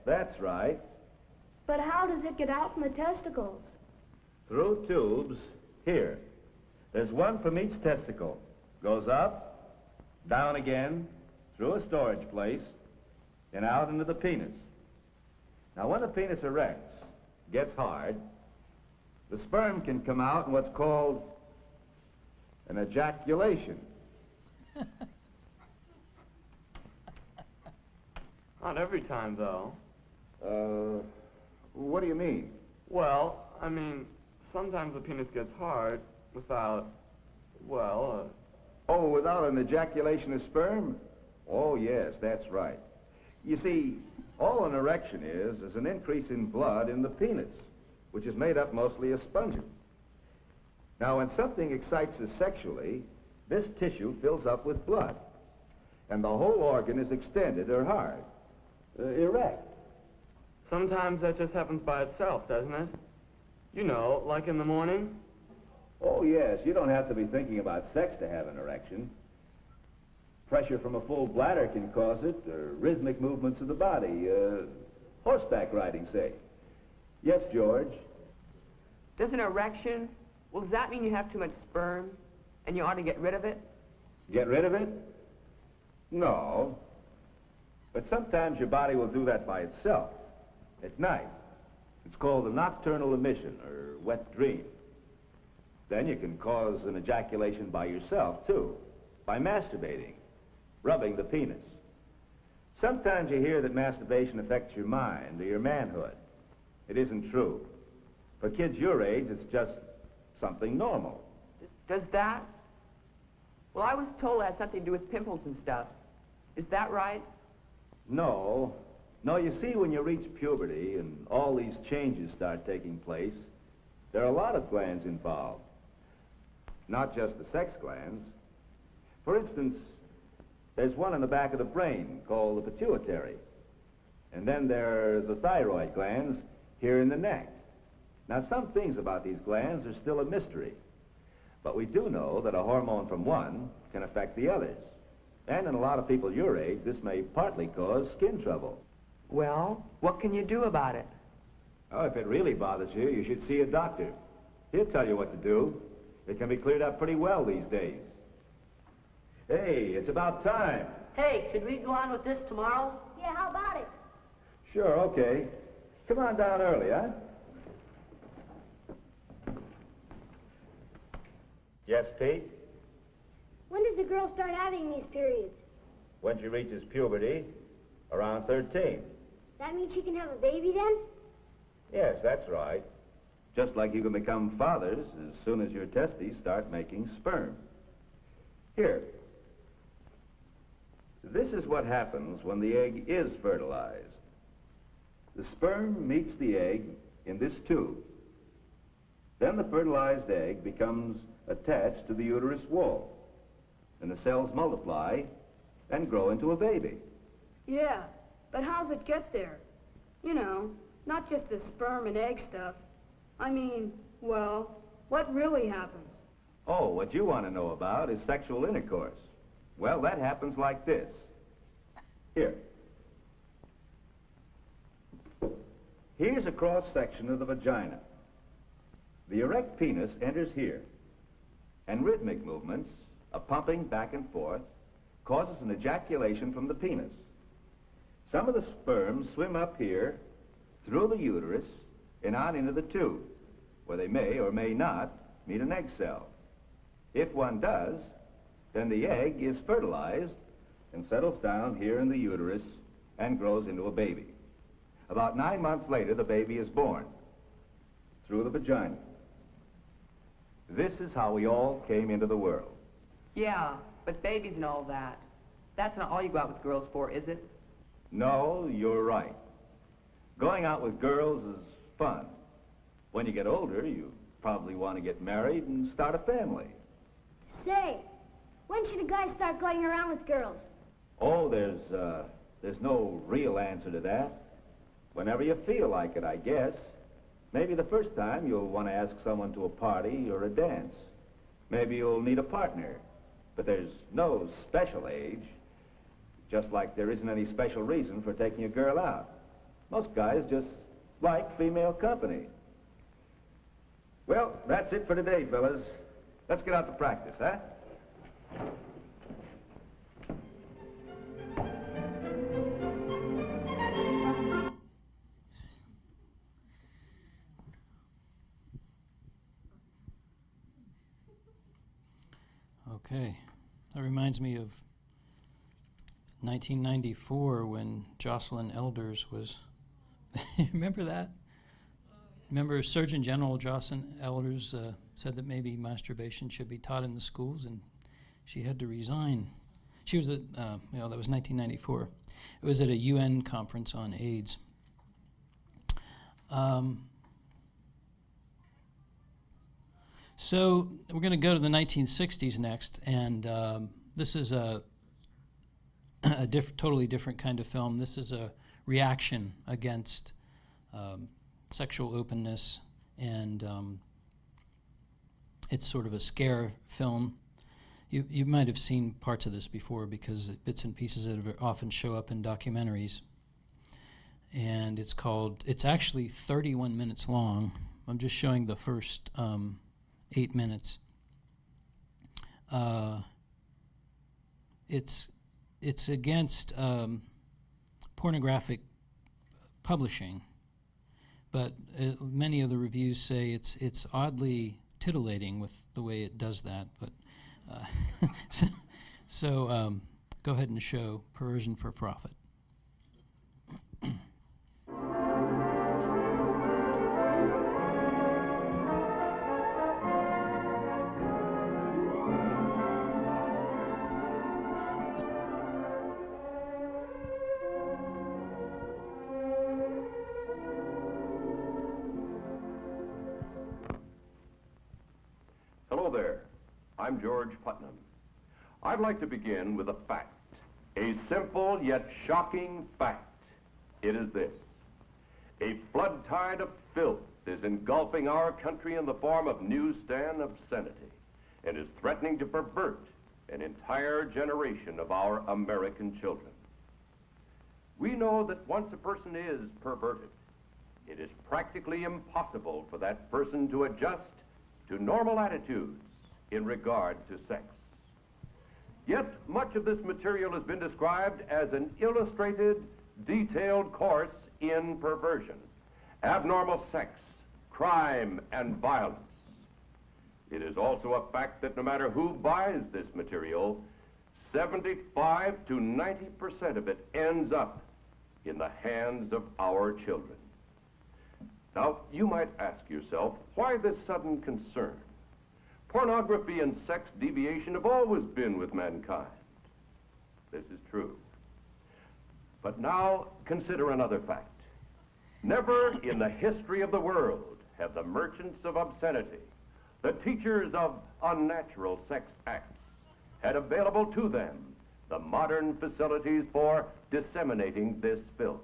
That's right. But how does it get out from the testicles? Through tubes here. There's one from each testicle. Goes up, down again, through a storage place, and out into the penis. Now, when the penis erects, gets hard, the sperm can come out in what's called an ejaculation. Not every time, though. What do you mean? Well, I mean, sometimes the penis gets hard without, well, Oh, without an ejaculation of sperm? Oh, yes, that's right. You see, all an erection is an increase in blood in the penis, which is made up mostly of sponges. Now, when something excites us sexually, this tissue fills up with blood, and the whole organ is extended or hard, erect. Sometimes that just happens by itself, doesn't it? You know, like in the morning. Oh, yes, you don't have to be thinking about sex to have an erection. Pressure from a full bladder can cause it, or rhythmic movements of the body, horseback riding, say. Yes, George? Does an erection, well, does that mean you have too much sperm and you ought to get rid of it? Get rid of it? No. But sometimes your body will do that by itself, at night. It's called a nocturnal emission, or wet dream. Then you can cause an ejaculation by yourself, too, by masturbating, rubbing the penis. Sometimes you hear that masturbation affects your mind or your manhood. It isn't true. For kids your age, it's just something normal. Does that? Well, I was told it had something to do with pimples and stuff. Is that right? No. No, you see, when you reach puberty and all these changes start taking place, there are a lot of glands involved. Not just the sex glands. For instance, there's one in the back of the brain called the pituitary. And then there are the thyroid glands here in the neck. Now, some things about these glands are still a mystery. But we do know that a hormone from one can affect the others. And in a lot of people your age, this may partly cause skin trouble. Well, what can you do about it? Oh, if it really bothers you, you should see a doctor. He'll tell you what to do. It can be cleared up pretty well these days. Hey, it's about time. Hey, could we go on with this tomorrow? Yeah, how about it? Sure, okay. Come on down early, huh? Yes, Pete? When does the girl start having these periods? When she reaches puberty, around 13. That means she can have a baby then? Yes, that's right. Just like you can become fathers as soon as your testes start making sperm. Here. This is what happens when the egg is fertilized. The sperm meets the egg in this tube. Then the fertilized egg becomes attached to the uterus wall. And the cells multiply and grow into a baby. Yeah, but how's it get there? You know, not just the sperm and egg stuff. I mean, well, what really happens? Oh, what you want to know about is sexual intercourse. Well, that happens like this. Here. Here's a cross-section of the vagina. The erect penis enters here, and rhythmic movements, a pumping back and forth, causes an ejaculation from the penis. Some of the sperm swim up here, through the uterus, and on into the tube, where they may or may not meet an egg cell. If one does, then the egg is fertilized and settles down here in the uterus and grows into a baby. About 9 months later, the baby is born through the vagina. This is how we all came into the world. Yeah, but babies and all that. That's not all you go out with girls for, is it? No, you're right. Going out with girls is fun. When you get older, you probably want to get married and start a family. Say, when should a guy start going around with girls? Oh, there's no real answer to that. Whenever you feel like it, I guess. Maybe the first time you'll want to ask someone to a party or a dance. Maybe you'll need a partner. But there's no special age, just like there isn't any special reason for taking a girl out. Most guys just like female company. Well, that's it for today, fellas. Let's get out to practice, huh? Okay, that reminds me of 1994 when Jocelyn Elders was, remember that? Remember Surgeon General Jocelyn Elders said that maybe masturbation should be taught in the schools, and she had to resign. She was at, that was 1994. It was at a UN conference on AIDS. So we're going to go to the 1960s next, and this is a totally different kind of film. This is a reaction against sexual openness, and it's sort of a scare film. You might have seen parts of this before because bits and pieces of it often show up in documentaries. And it's actually 31 minutes long. I'm just showing the first 8 minutes. It's against pornographic publishing, but many of the reviews say it's oddly titillating with the way it does that. But so go ahead and show Perversion for Profit. Hello there. I'm George Putnam. I'd like to begin with a fact, a simple yet shocking fact. It is this: a flood tide of filth is engulfing our country in the form of newsstand obscenity. and is threatening to pervert an entire generation of our American children. We know that once a person is perverted, it is practically impossible for that person to adjust to normal attitudes in regard to sex. Yet, much of this material has been described as an illustrated, detailed course in perversion, abnormal sex, crime, and violence. It is also a fact that no matter who buys this material, 75 to 90% of it ends up in the hands of our children. Now, you might ask yourself, why this sudden concern? Pornography and sex deviation have always been with mankind. This is true. But now, consider another fact. Never in the history of the world have the merchants of obscenity, the teachers of unnatural sex acts, had available to them the modern facilities for disseminating this filth.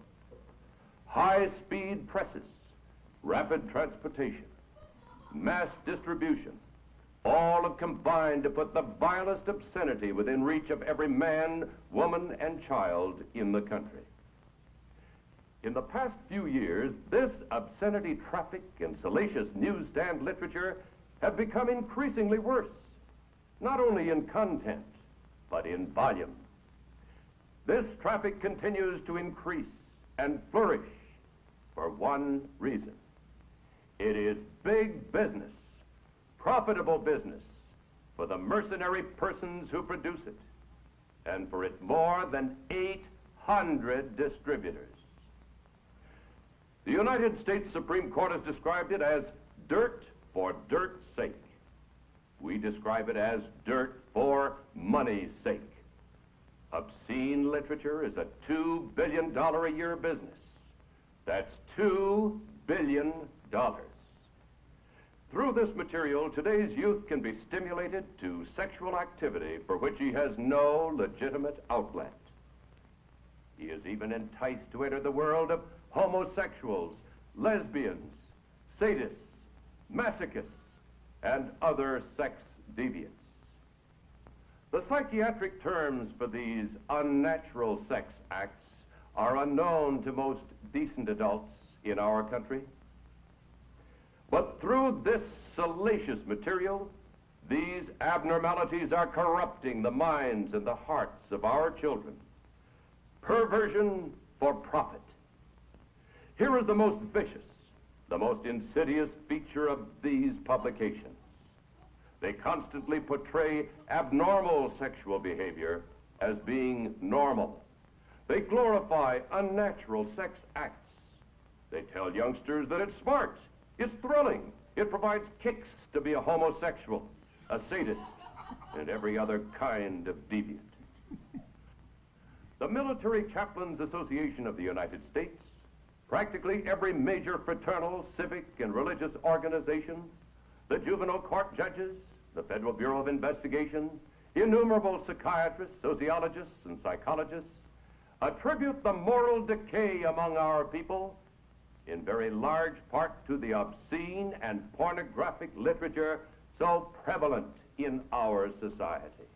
High-speed presses, rapid transportation, mass distribution, all have combined to put the vilest obscenity within reach of every man, woman, and child in the country. In the past few years, this obscenity traffic and salacious newsstand literature have become increasingly worse, not only in content, but in volume. This traffic continues to increase and flourish for one reason. It is big business, profitable business for the mercenary persons who produce it, and for its more than 800 distributors. The United States Supreme Court has described it as dirt for dirt's sake. We describe it as dirt for money's sake. Obscene literature is a $2 billion a year business. That's $2 billion. Through this material, today's youth can be stimulated to sexual activity for which he has no legitimate outlet. He is even enticed to enter the world of homosexuals, lesbians, sadists, masochists, and other sex deviants. The psychiatric terms for these unnatural sex acts are unknown to most decent adults in our country. But through this salacious material, these abnormalities are corrupting the minds and the hearts of our children. Perversion for profit. Here is the most vicious, the most insidious feature of these publications. They constantly portray abnormal sexual behavior as being normal. They glorify unnatural sex acts. They tell youngsters that it's smart, it's thrilling, it provides kicks to be a homosexual, a sadist, and every other kind of deviant. The Military Chaplains Association of the United States, practically every major fraternal, civic, and religious organization, the juvenile court judges, the Federal Bureau of Investigation, innumerable psychiatrists, sociologists, and psychologists attribute the moral decay among our people in very large part to the obscene and pornographic literature so prevalent in our society.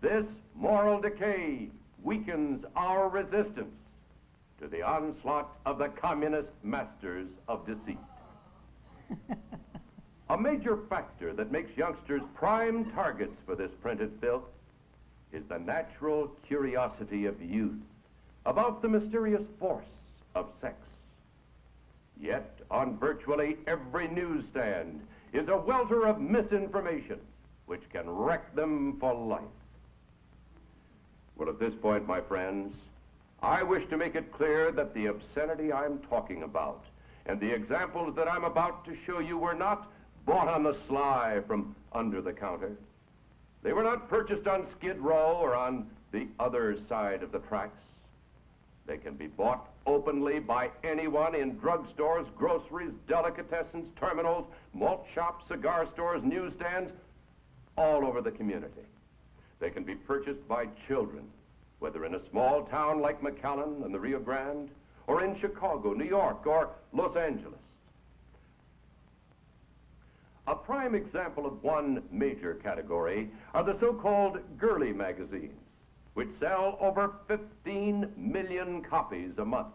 This moral decay weakens our resistance to the onslaught of the communist masters of deceit. A major factor that makes youngsters prime targets for this printed filth is the natural curiosity of youth about the mysterious force of sex. Yet, on virtually every newsstand is a welter of misinformation which can wreck them for life. Well, at this point, my friends, I wish to make it clear that the obscenity I'm talking about and the examples that I'm about to show you were not bought on the sly from under the counter. They were not purchased on Skid Row or on the other side of the tracks. They can be bought openly by anyone in drugstores, groceries, delicatessens, terminals, malt shops, cigar stores, newsstands, all over the community. They can be purchased by children, whether in a small town like McAllen and the Rio Grande, or in Chicago, New York, or Los Angeles. A prime example of one major category are the so-called girly magazines, which sell over 15 million copies a month.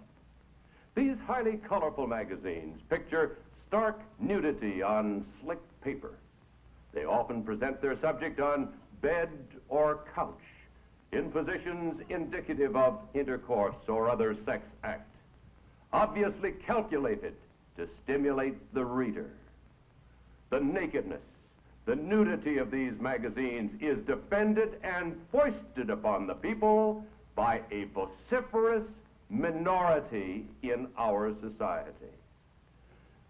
These highly colorful magazines picture stark nudity on slick paper. They often present their subject on bed or couch, in positions indicative of intercourse or other sex act, obviously calculated to stimulate the reader. The nakedness, the nudity of these magazines is defended and foisted upon the people by a vociferous minority in our society.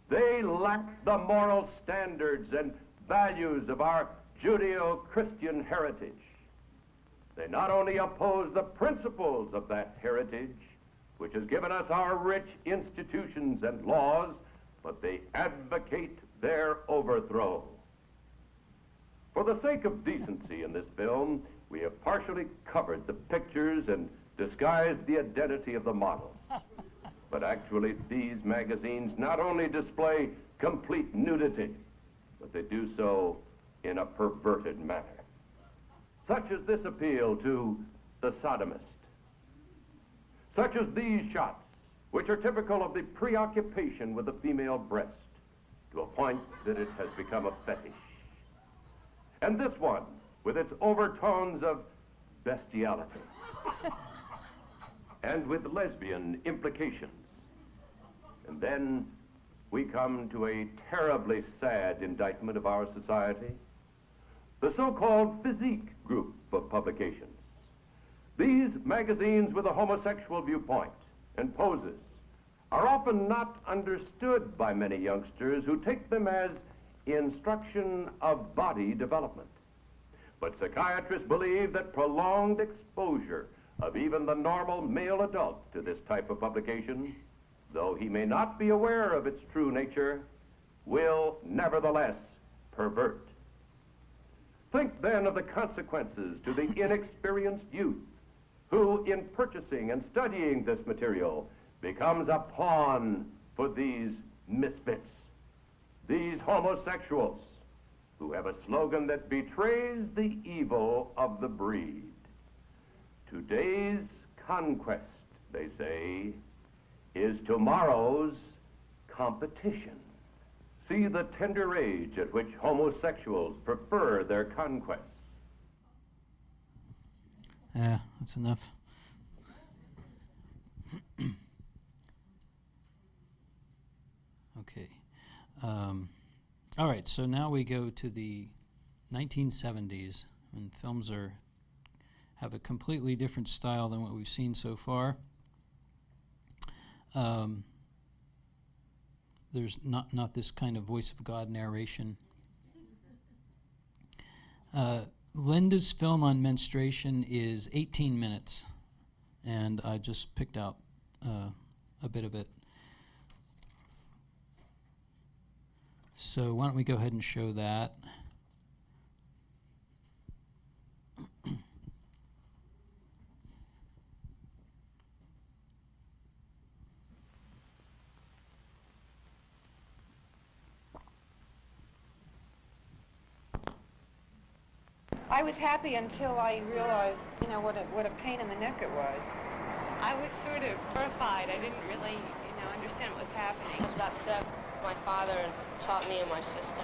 They lack the moral standards and values of our Judeo-Christian heritage. They not only oppose the principles of that heritage, which has given us our rich institutions and laws, but they advocate their overthrow. For the sake of decency in this film, we have partially covered the pictures and disguised the identity of the model. But actually, these magazines not only display complete nudity, but they do so in a perverted manner. Such as this appeal to the sodomist. Such as these shots, which are typical of the preoccupation with the female breast, to a point that it has become a fetish. And this one, with its overtones of bestiality, and with lesbian implications. And then we come to a terribly sad indictment of our society, the so-called physique group of publications. These magazines with a homosexual viewpoint and poses are often not understood by many youngsters who take them as instruction of body development. But psychiatrists believe that prolonged exposure of even the normal male adult to this type of publication, though he may not be aware of its true nature, will nevertheless pervert. Think then of the consequences to the inexperienced youth who, in purchasing and studying this material, becomes a pawn for these misfits, these homosexuals, who have a slogan that betrays the evil of the breed. Today's conquest, they say, is tomorrow's competition. See the tender age at which homosexuals prefer their conquests. Yeah, that's enough. Okay. All right, so now we go to the 1970s, when films have a completely different style than what we've seen so far. There's not this kind of voice of God narration. Linda's film on menstruation is 18 minutes, and I just picked out a bit of it. So why don't we go ahead and show that. I was happy until I realized, what a pain in the neck it was. I was sort of horrified. I didn't really, understand what was happening. That step my father taught me and my sister.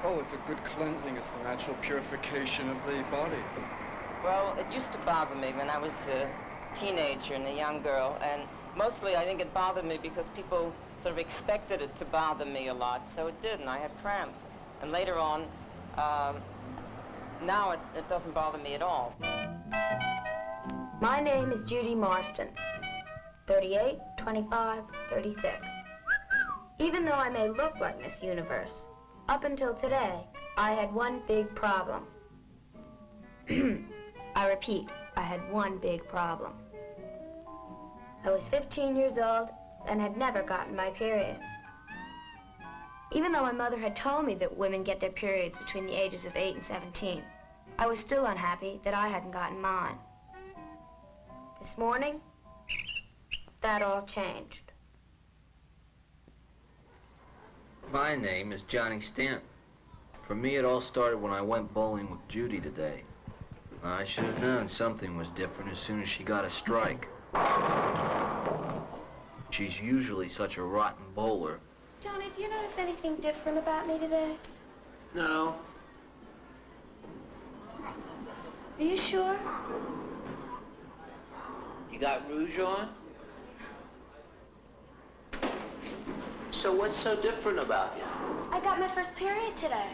Oh, it's a good cleansing. It's the natural purification of the body. Well, it used to bother me when I was a teenager and a young girl, and mostly I think it bothered me because people sort of expected it to bother me a lot, so it did, and I had cramps. And later on, now it doesn't bother me at all. My name is Judy Marston, 38, 25, 36. Even though I may look like Miss Universe, up until today, I had one big problem. I repeat, I had one big problem. I was 15 years old and had never gotten my period. Even though my mother had told me that women get their periods between the ages of 8 and 17, I was still unhappy that I hadn't gotten mine. This morning, that all changed. My name is Johnny Stent. For me, it all started when I went bowling with Judy today. I should have known something was different as soon as she got a strike. She's usually such a rotten bowler. Johnny, do you notice anything different about me today? No. Are you sure? You got rouge on? So what's so different about you? I got my first period today.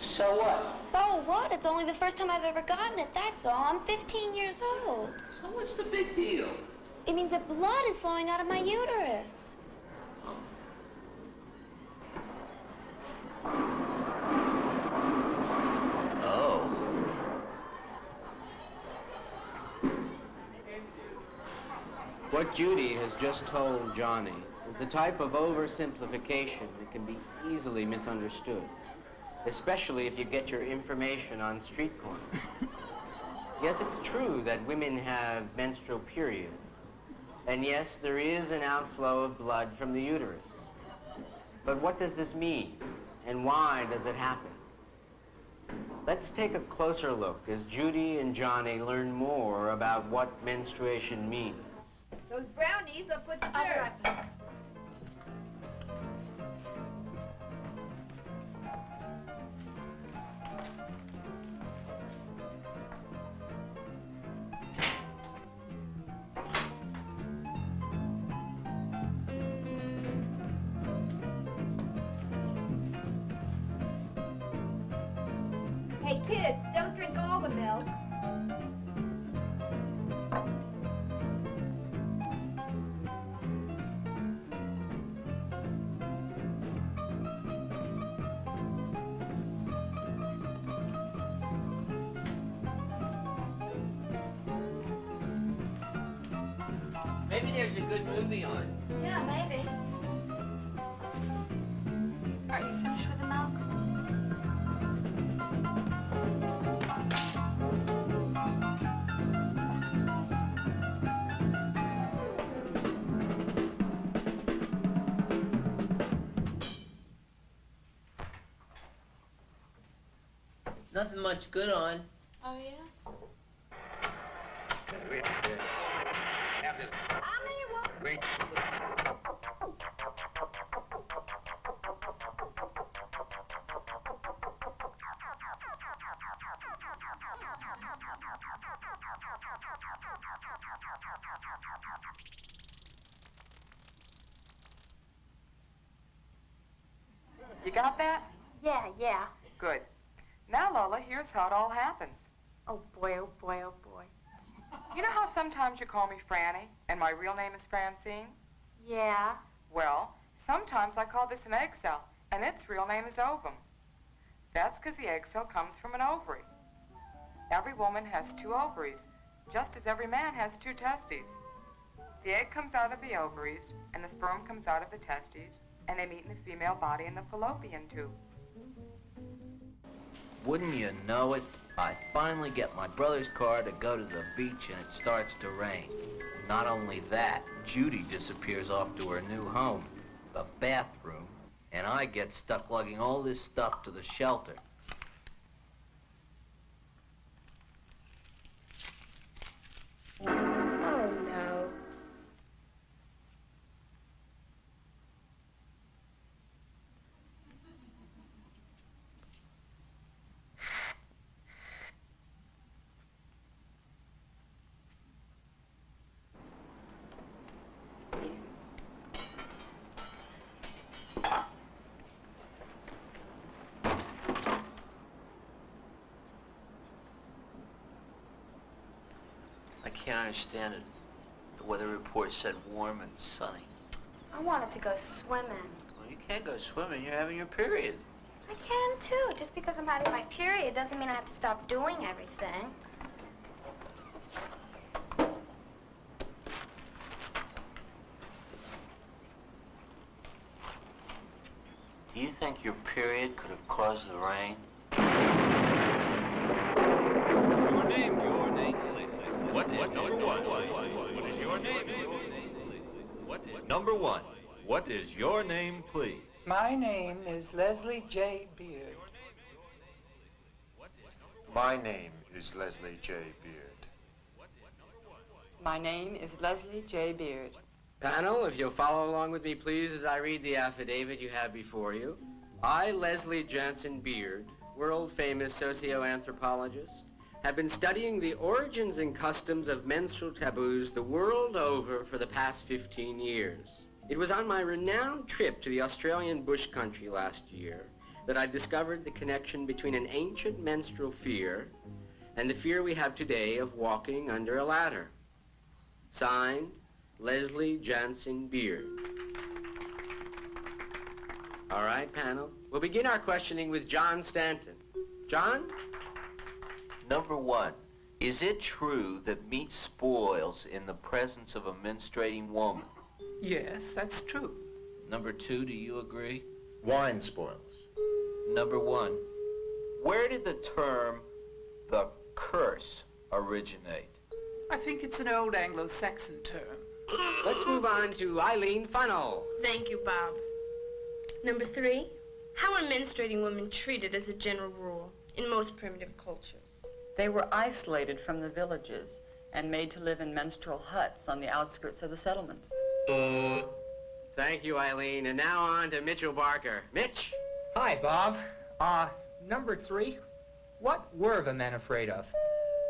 So what? So what? It's only the first time I've ever gotten it, that's all. I'm 15 years old. So what's the big deal? It means that blood is flowing out of my uterus. Oh. What Judy has just told Johnny is the type of oversimplification that can be easily misunderstood, especially if you get your information on street corners. Yes, it's true that women have menstrual periods, and yes, there is an outflow of blood from the uterus. But what does this mean, and why does it happen? Let's take a closer look as Judy and Johnny learn more about what menstruation means. Those brownies are for dessert. I'll be right back. Hey, kids, don't drink all the milk. Maybe there's a good movie on. Yeah, maybe. Are you finished with the milk? Nothing much good on. Oh, yeah? You got that? Yeah. Good. Now, Lola, here's how it all happens. Oh, boy, oh, boy, oh, boy. You know how sometimes you call me Franny, and my real name is Francine? Yeah. Well, sometimes I call this an egg cell, and its real name is ovum. That's because the egg cell comes from an ovary. Every woman has 2 ovaries, just as every man has 2 testes. The egg comes out of the ovaries, and the sperm comes out of the testes, and they meet in the female body in the fallopian tube. Wouldn't you know it? I finally get my brother's car to go to the beach and it starts to rain. Not only that, Judy disappears off to her new home, the bathroom, and I get stuck lugging all this stuff to the shelter. Oh, no. I can't understand it. The weather report said warm and sunny. I wanted to go swimming. Well, you can't go swimming. You're having your period. I can, too. Just because I'm having my period doesn't mean I have to stop doing everything. Do you think your period could have caused the rain? Your name. What is your name? What is your name? What? Number 1. What is your name, please? My name is Leslie J. Beard. My name is Leslie J. Beard. My name is Leslie J. Beard. Panel, if you'll follow along with me, please, as I read the affidavit you have before you. I, Leslie Johnson Beard, world-famous socioanthropologist, have been studying the origins and customs of menstrual taboos the world over for the past 15 years. It was on my renowned trip to the Australian bush country last year that I discovered the connection between an ancient menstrual fear and the fear we have today of walking under a ladder. Signed, Leslie Johnson Beard. All right, panel. We'll begin our questioning with John Stanton. John? Number 1, is it true that meat spoils in the presence of a menstruating woman? Yes, that's true. Number 2, do you agree? Wine spoils. Number 1, where did the term the curse originate? I think it's an old Anglo-Saxon term. Let's move on to Eileen Funnell. Thank you, Bob. Number 3, how are menstruating women treated as a general rule in most primitive cultures? They were isolated from the villages and made to live in menstrual huts on the outskirts of the settlements. Thank you, Eileen. And now on to Mitchell Barker. Mitch? Hi, Bob. Number 3, what were the men afraid of?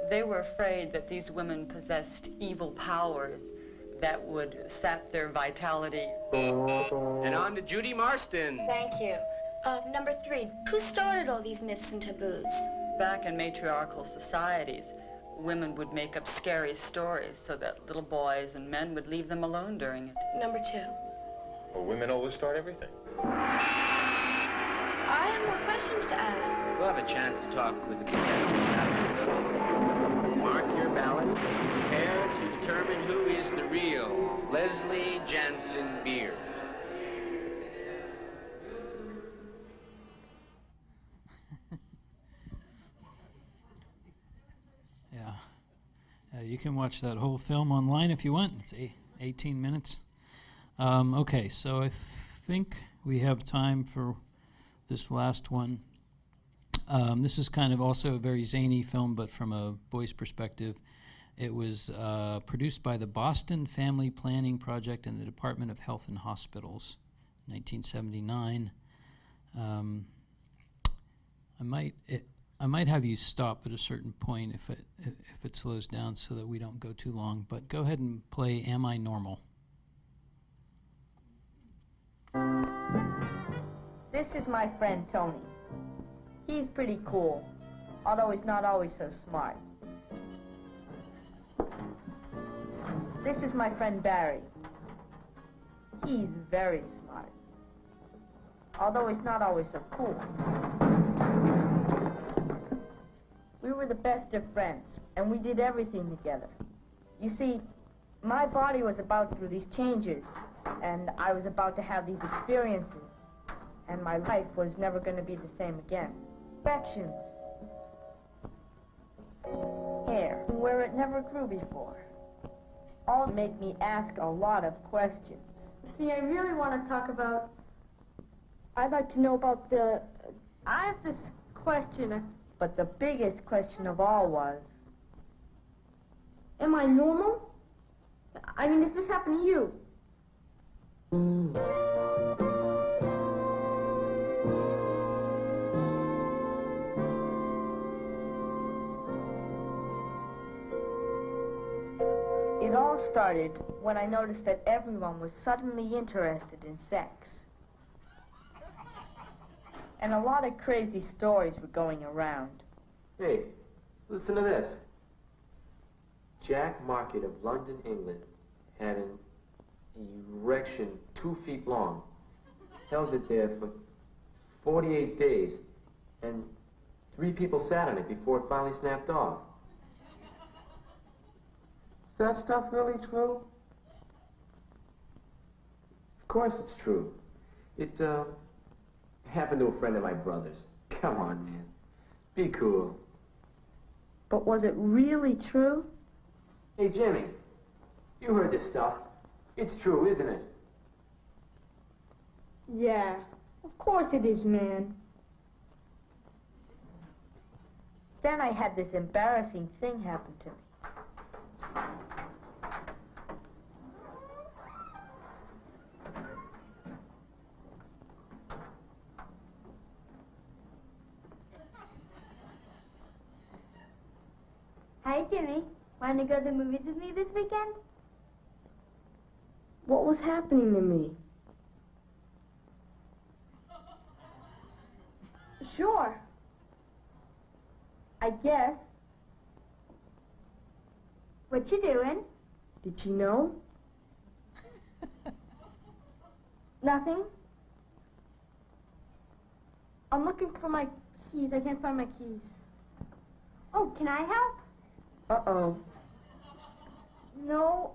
They were afraid that these women possessed evil powers that would sap their vitality. And on to Judy Marston. Thank you. Number 3, who started all these myths and taboos? Back in matriarchal societies, women would make up scary stories so that little boys and men would leave them alone during it. Number 2. Well, women always start everything. I have more questions to ask. We'll have a chance to talk with the contestants after the... Mark your ballot. Prepare to determine who is the real Leslie Johnson Beard. Yeah. You can watch that whole film online if you want. It's 18 minutes. Okay, so I think we have time for this last one. This is kind of also a very zany film, but from a boy's perspective. It was produced by the Boston Family Planning Project and the Department of Health and Hospitals, 1979. I might have you stop at a certain point if it slows down so that we don't go too long. But go ahead and play "Am I Normal?" This is my friend Tony. He's pretty cool, although he's not always so smart. This is my friend Barry. He's very smart, although he's not always so cool. We were the best of friends, and we did everything together. You see, my body was about through these changes, and I was about to have these experiences, and my life was never going to be the same again. Infections, hair, where it never grew before, all make me ask a lot of questions. See, I really want to talk about... I'd like to know about the... I have this question. But the biggest question of all was... Am I normal? I mean, does this happen to you? It all started when I noticed that everyone was suddenly interested in sex. And a lot of crazy stories were going around. Hey, listen to this. Jack Market of London, England, had an erection 2 feet long. Held it there for 48 days, and 3 people sat on it before it finally snapped off. Is that stuff really true? Of course it's true. It, happened to a friend of my brother's. Come on, man. Be cool. But was it really true? Hey, Jimmy, you heard this stuff. It's true, isn't it? Yeah, of course it is, man. Then I had this embarrassing thing happen to me. Hi, Jimmy. Want to go to the movies with me this weekend? What was happening to me? Sure. I guess. What you doing? Did she know? Nothing. I'm looking for my keys. I can't find my keys. Oh, can I help? Uh-oh. No.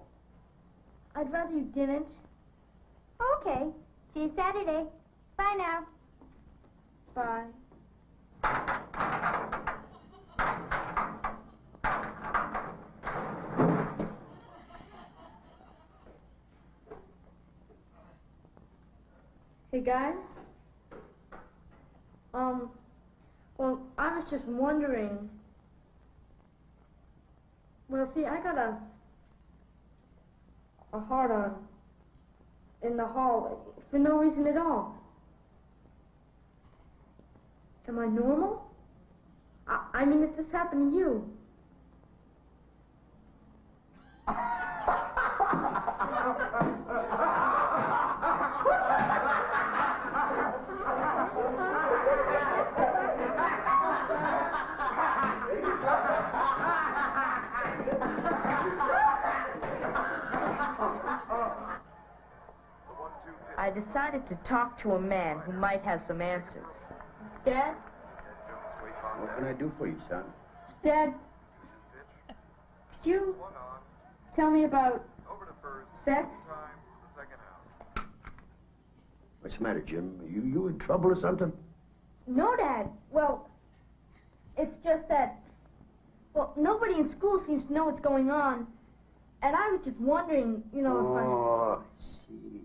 I'd rather you didn't. Okay. See you Saturday. Bye now. Bye. Hey, guys. Well, I was just wondering. Well, see, I got a hard-on in the hall for no reason at all. Am I normal? I mean, if this happened to you. I decided to talk to a man who might have some answers. Dad? What can I do for you, son? Dad, could you tell me about sex? What's the matter, Jim? You in trouble or something? No, Dad. Well, it's just that, well, nobody in school seems to know what's going on. And I was just wondering, you know, if I... Oh, I see.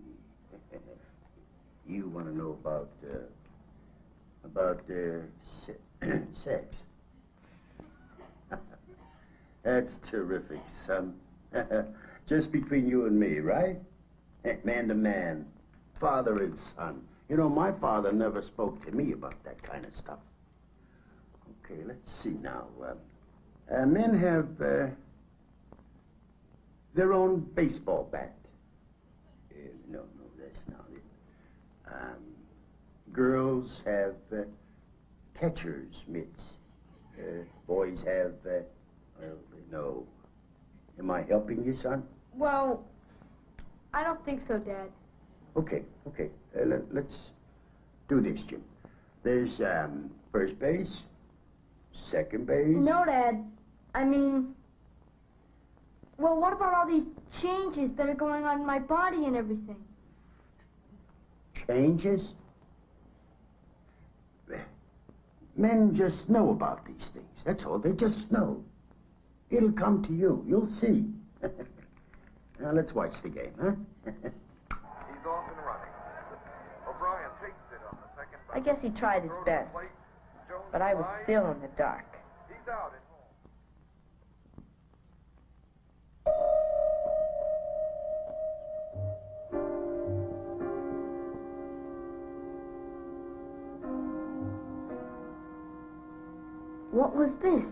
You want to know about sex. That's terrific, son. Just between you and me, right? Man to man, father and son. You know, my father never spoke to me about that kind of stuff. Okay, let's see now. Men have their own baseball bat. No, that's not it. Girls have catcher's mitts. Boys have, well, no. Am I helping you, son? Well, I don't think so, Dad. Okay. Let's do this, Jim. There's first base, second base. No, Dad. I mean, well, what about all these changes that are going on in my body and everything? Changes? Men just know about these things. That's all. They just know. It'll come to you. You'll see. Now, let's watch the game, huh? He's off and running. O'Brien takes it on the second. I guess he tried his best, but I was still in the dark. He's out at home. What was this?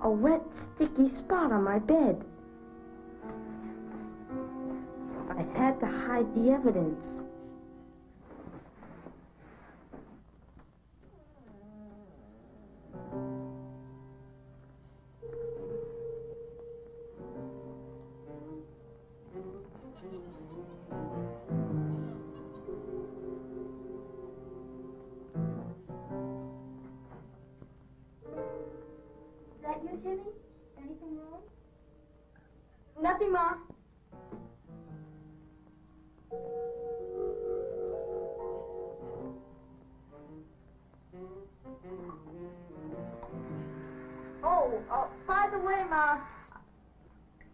A wet, sticky spot on my bed. I had to hide the evidence. Is that you, Jimmy? Anything wrong? Nothing, Ma. Oh, by the way, Ma,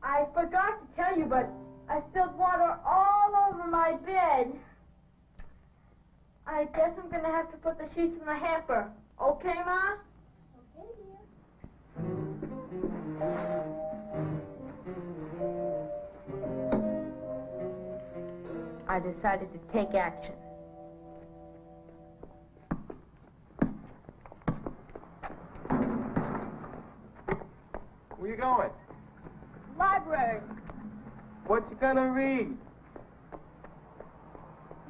I forgot to tell you, but I spilled water all over my bed. I guess I'm gonna have to put the sheets in the hamper. Okay, Ma? Okay, dear. I decided to take action. Where you going? Library. What you gonna read?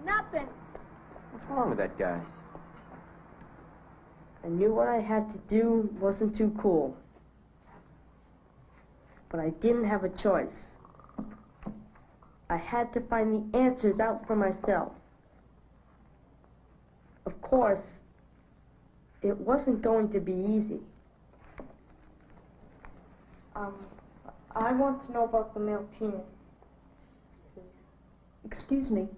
Nothing. What's wrong with that guy? I knew what I had to do wasn't too cool. But I didn't have a choice. I had to find the answers out for myself. Of course, it wasn't going to be easy. I want to know about the male penis, please. Excuse me?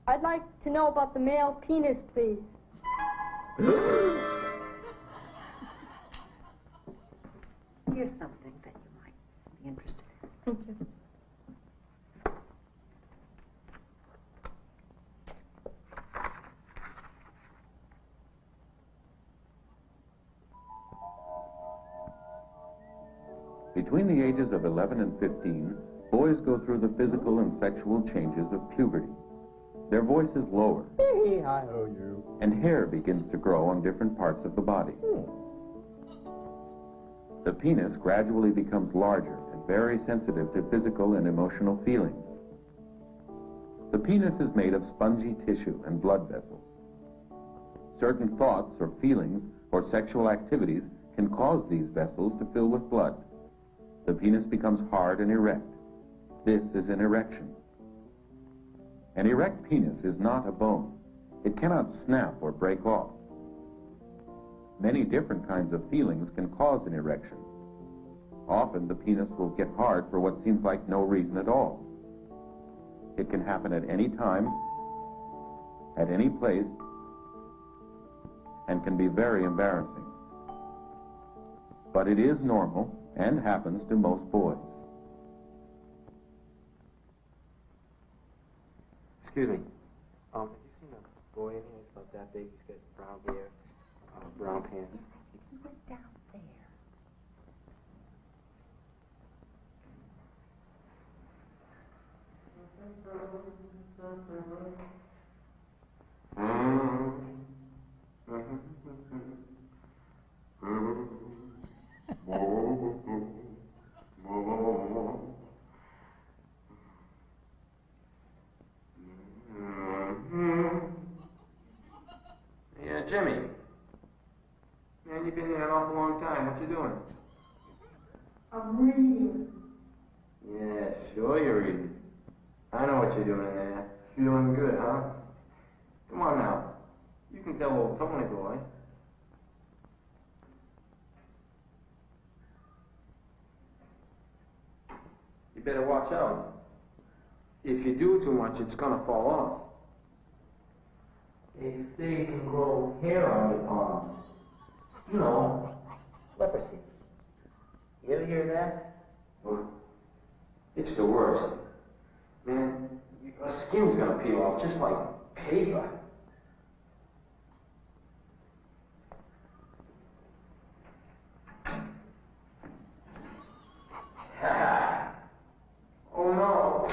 I'd like to know about the male penis, please. Here's something that you might be interested in. Thank you. Between the ages of 11 and 15, boys go through the physical and sexual changes of puberty. Their voice is lower, and hair begins to grow on different parts of the body. The penis gradually becomes larger and very sensitive to physical and emotional feelings. The penis is made of spongy tissue and blood vessels. Certain thoughts or feelings or sexual activities can cause these vessels to fill with blood. The penis becomes hard and erect. This is an erection. An erect penis is not a bone. It cannot snap or break off. Many different kinds of feelings can cause an erection. Often the penis will get hard for what seems like no reason at all. It can happen at any time, at any place, and can be very embarrassing. But it is normal and happens to most boys. Excuse me. Have you seen a boy in here? He's about that big. He's got brown hair, brown pants. He went down there. Yeah, Jimmy. Man, you've been there an awful long time. What you doing? I'm reading. Yeah, sure you're reading. I know what you're doing there. Feeling good, huh? Come on now. You can tell old Tony boy. You better watch out. If you do too much, it's gonna fall off. They say you can grow hair on your palms. You know, leprosy. You ever hear that? Well, it's the worst. Man, your skin's gonna peel off just like paper. Oh no.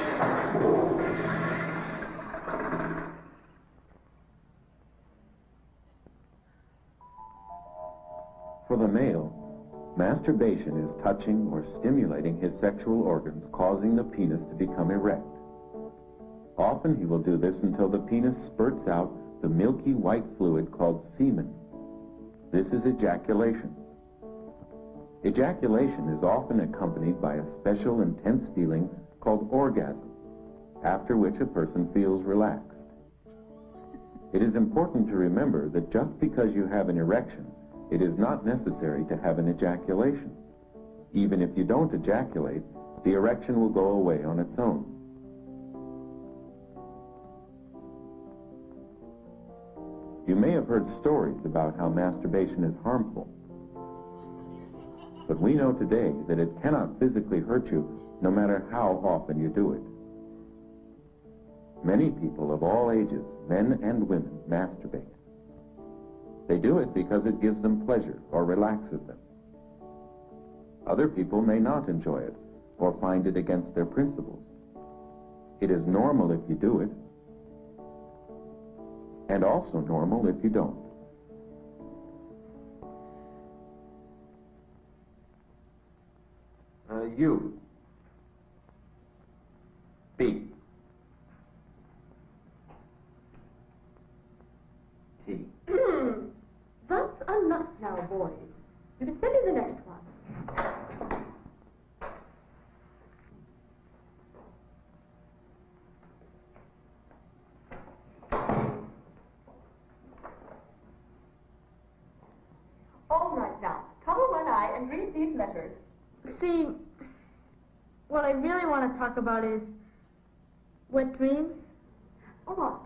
For the male, masturbation is touching or stimulating his sexual organs, causing the penis to become erect. Often he will do this until the penis spurts out the milky white fluid called semen. This is ejaculation. Ejaculation is often accompanied by a special intense feeling called orgasm, after which a person feels relaxed. It is important to remember that just because you have an erection, it is not necessary to have an ejaculation. Even if you don't ejaculate, the erection will go away on its own. You may have heard stories about how masturbation is harmful. But we know today that it cannot physically hurt you no matter how often you do it. Many people of all ages, men and women, masturbate. They do it because it gives them pleasure or relaxes them. Other people may not enjoy it or find it against their principles. It is normal if you do it, and also normal if you don't. You. B. T. That's enough now, boys. You can send me the next one. All right now, cover one eye and read these letters. See, what I really want to talk about is wet dreams. Oh, what?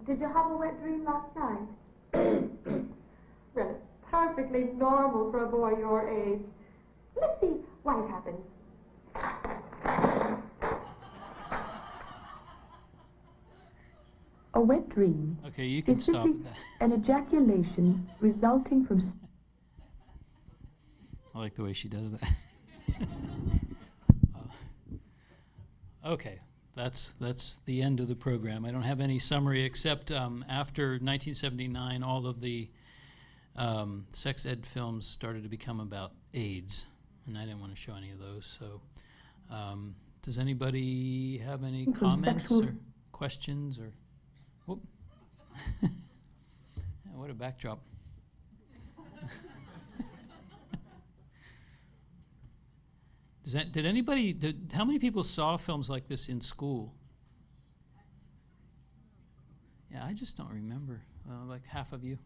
Did you have a wet dream last night? Well, it's perfectly normal for a boy your age. Let's see why it happens. A wet dream Okay, you can is stop simply at that. an ejaculation resulting from... I like the way she does that. Okay, that's the end of the program. I don't have any summary except after 1979, all of the sex ed films started to become about AIDS, and I didn't want to show any of those. So, does anybody have any comments or questions or? Whoop. Yeah, what a backdrop. Did anybody, how many people saw films like this in school? Yeah, I just don't remember. Like half of you.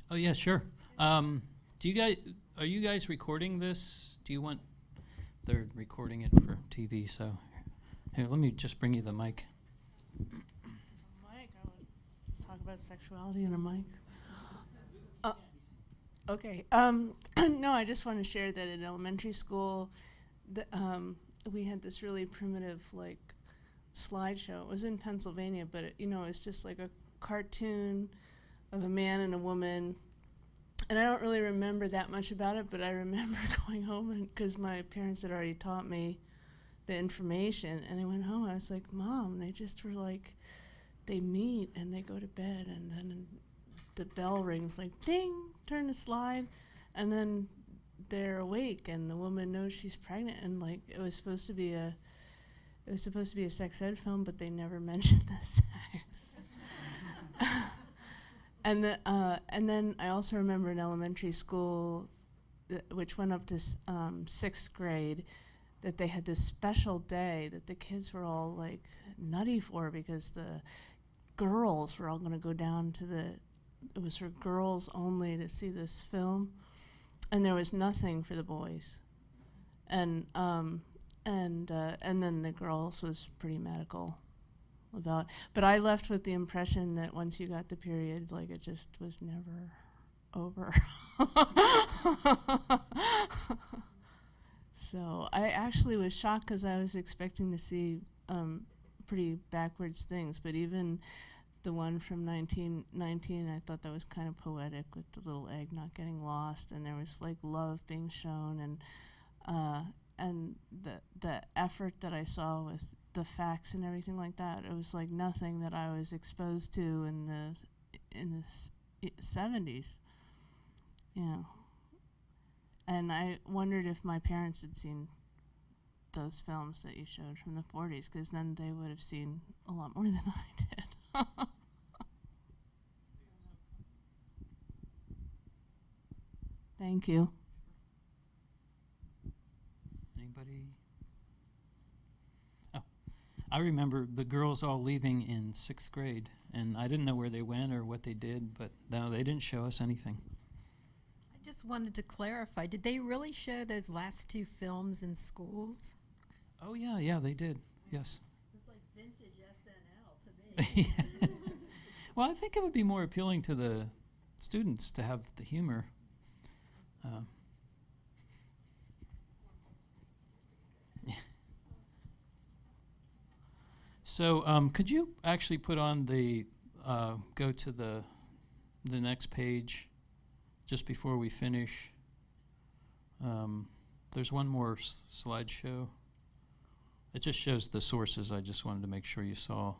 Oh yeah, sure. Are you guys recording this? Do you want, they're recording it for TV, so here, let me just bring you the mic. Mike, I would talk about sexuality in a mic. Okay. No, I just want to share that in elementary school, we had this really primitive, like, slideshow. It was in Pennsylvania, but it's just like a cartoon of a man and a woman. And I don't really remember that much about it, but I remember going home because my parents had already taught me the information. And I went home. I was like, Mom, they just were like, they meet and they go to bed, and then the bell rings, like ding, turn the slide, and then they're awake and the woman knows she's pregnant, and like it was supposed to be a sex ed film, but they never mentioned the sex. And then I also remember in elementary school, which went up to 6th grade, that they had this special day that the kids were all like nutty for, because the girls were all going to go down to it was for girls only to see this film, and there was nothing for the boys, and then the girls was pretty medical about. But I left with the impression that once you got the period, like it just was never over. So I actually was shocked because I was expecting to see pretty backwards things, but even the one from 1919, I thought that was kind of poetic, with the little egg not getting lost, and there was like love being shown, and the effort that I saw with the facts and everything like that. It was like nothing that I was exposed to in the 70s, And I wondered if my parents had seen those films that you showed from the 40s, because then they would have seen a lot more than I did. Thank you. Anybody? Oh, I remember the girls all leaving in 6th grade, and I didn't know where they went or what they did, but no, they didn't show us anything. I just wanted to clarify, did they really show those last two films in schools? Oh yeah, they did, yes. It's like vintage SNL to me. Yeah. Well, I think it would be more appealing to the students to have the humor. So could you actually put on the, go to the next page just before we finish? There's one more slideshow. It just shows the sources. I just wanted to make sure you saw.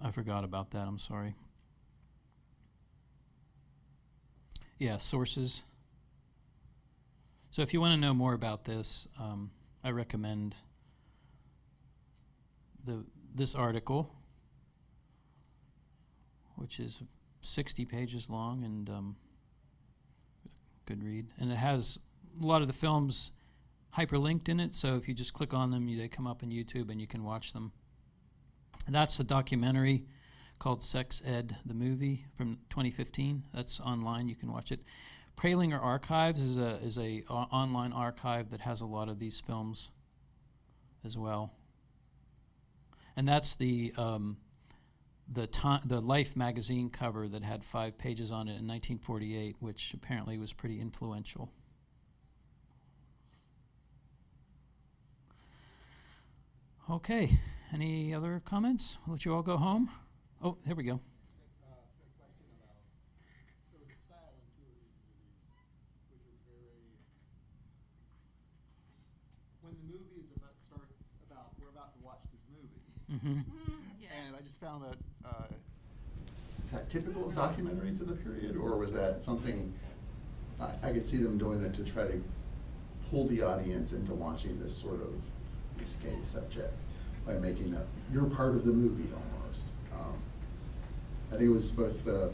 I forgot about that, I'm sorry. Yeah, sources. So if you want to know more about this, I recommend this article, which is 60 pages long and good read. And it has a lot of the films hyperlinked in it, so if you just click on them, they come up on YouTube and you can watch them. And that's a documentary called Sex Ed, the movie from 2015. That's online, you can watch it. Pralinger Archives is a online archive that has a lot of these films as well. And that's the Life magazine cover that had 5 pages on it in 1948, which apparently was pretty influential. Okay, any other comments? I'll let you all go home. Oh, here we go. When the movie starts about, we're about to watch this movie. Mm-hmm. And I just found that, is that typical of documentaries of the period, or was that something, I could see them doing that to try to pull the audience into watching this sort of risque subject by making up, you're part of the movie almost. I think it was both the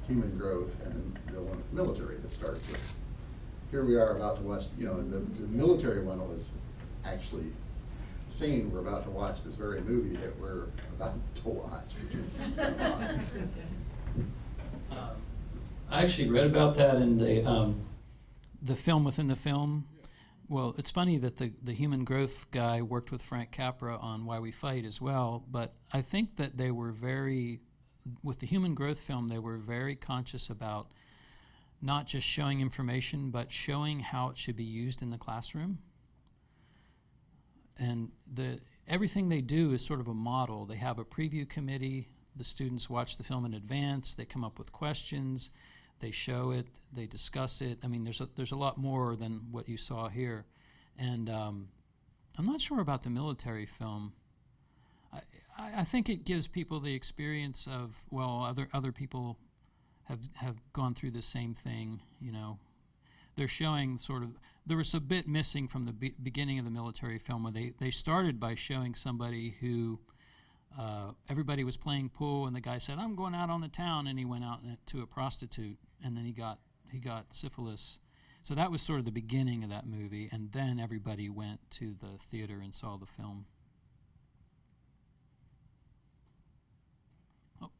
human growth and the one with military that started with, here we are about to watch, and the military one was actually saying we're about to watch this very movie that we're about to watch, which is kind of odd. I actually read about that in the film within the film. Well, it's funny that the human growth guy worked with Frank Capra on Why We Fight as well, but I think that they were with the human growth film, they were very conscious about not just showing information, but showing how it should be used in the classroom. And everything they do is sort of a model. They have a preview committee, the students watch the film in advance, they come up with questions, they show it, they discuss it. I mean, there's a lot more than what you saw here. And I'm not sure about the military film. I think it gives people the experience of, well, other people have gone through the same thing, They're showing sort of, there was a bit missing from the beginning of the military film where they started by showing somebody who, everybody was playing pool and the guy said, I'm going out on the town, and he went out to a prostitute and then he got syphilis. So that was sort of the beginning of that movie, and then everybody went to the theater and saw the film. Oh.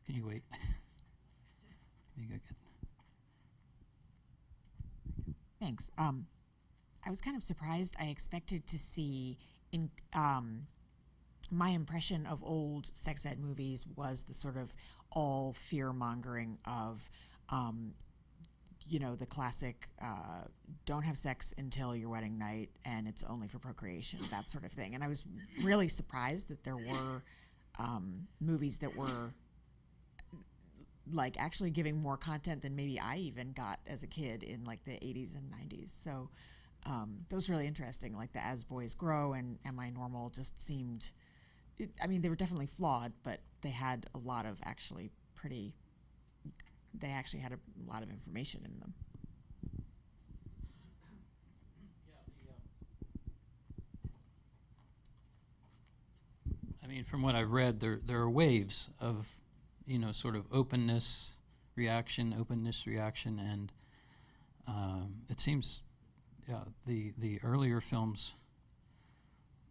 Can you wait? You go get. Thanks. I was kind of surprised. I expected to see my impression of old sex ed movies was the sort of all fear-mongering of, the classic don't have sex until your wedding night and it's only for procreation, that sort of thing. And I was really surprised that there were movies that were like actually giving more content than maybe I even got as a kid in like the 80s and 90s. So that was really interesting. Like the As Boys Grow and Am I Normal just seemed, they were definitely flawed, but they had a lot of they actually had a lot of information in them. From what I've read, there are waves of, sort of openness, reaction, and it seems, the earlier films,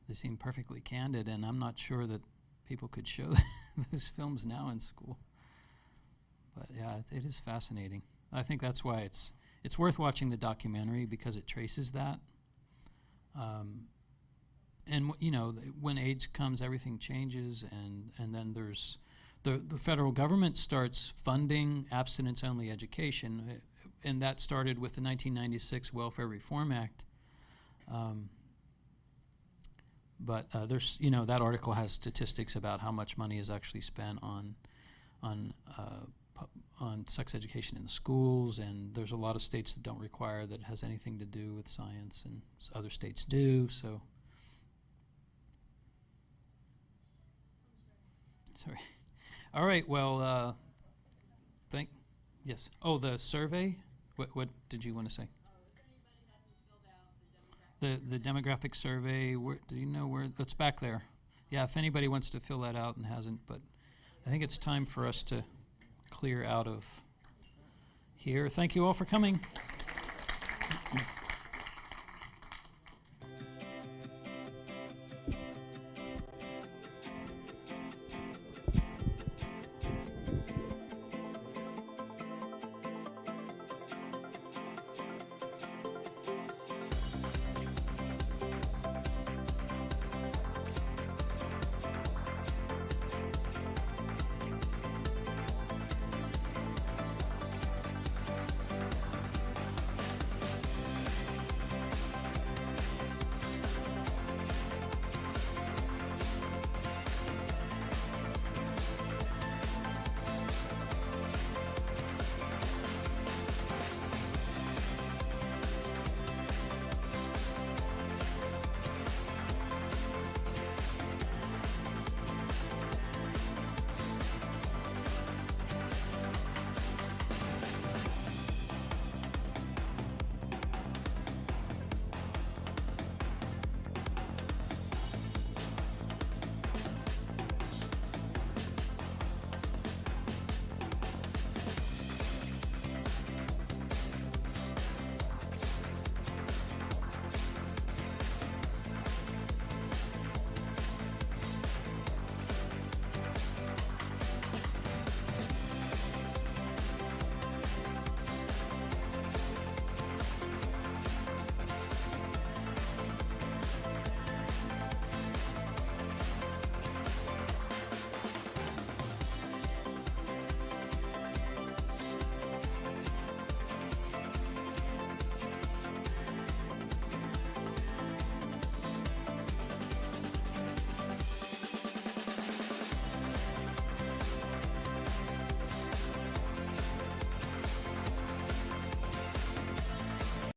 they seem perfectly candid, and I'm not sure that people could show those films now in school. But yeah, it is fascinating. I think that's why it's worth watching the documentary, because it traces that. And when AIDS comes, everything changes, and then there's the federal government starts funding abstinence-only education. and that started with the 1996 Welfare Reform Act. But there's, that article has statistics about how much money is actually spent on sex education in the schools, and there's a lot of states that don't require that it has anything to do with science, and other states do. So, sorry. All right. Well, yes. Oh, the survey. What did you want to say? The demographic survey, do you know where? It's back there. Yeah, if anybody wants to fill that out and hasn't, but I think it's time for us to clear out of here. Thank you all for coming.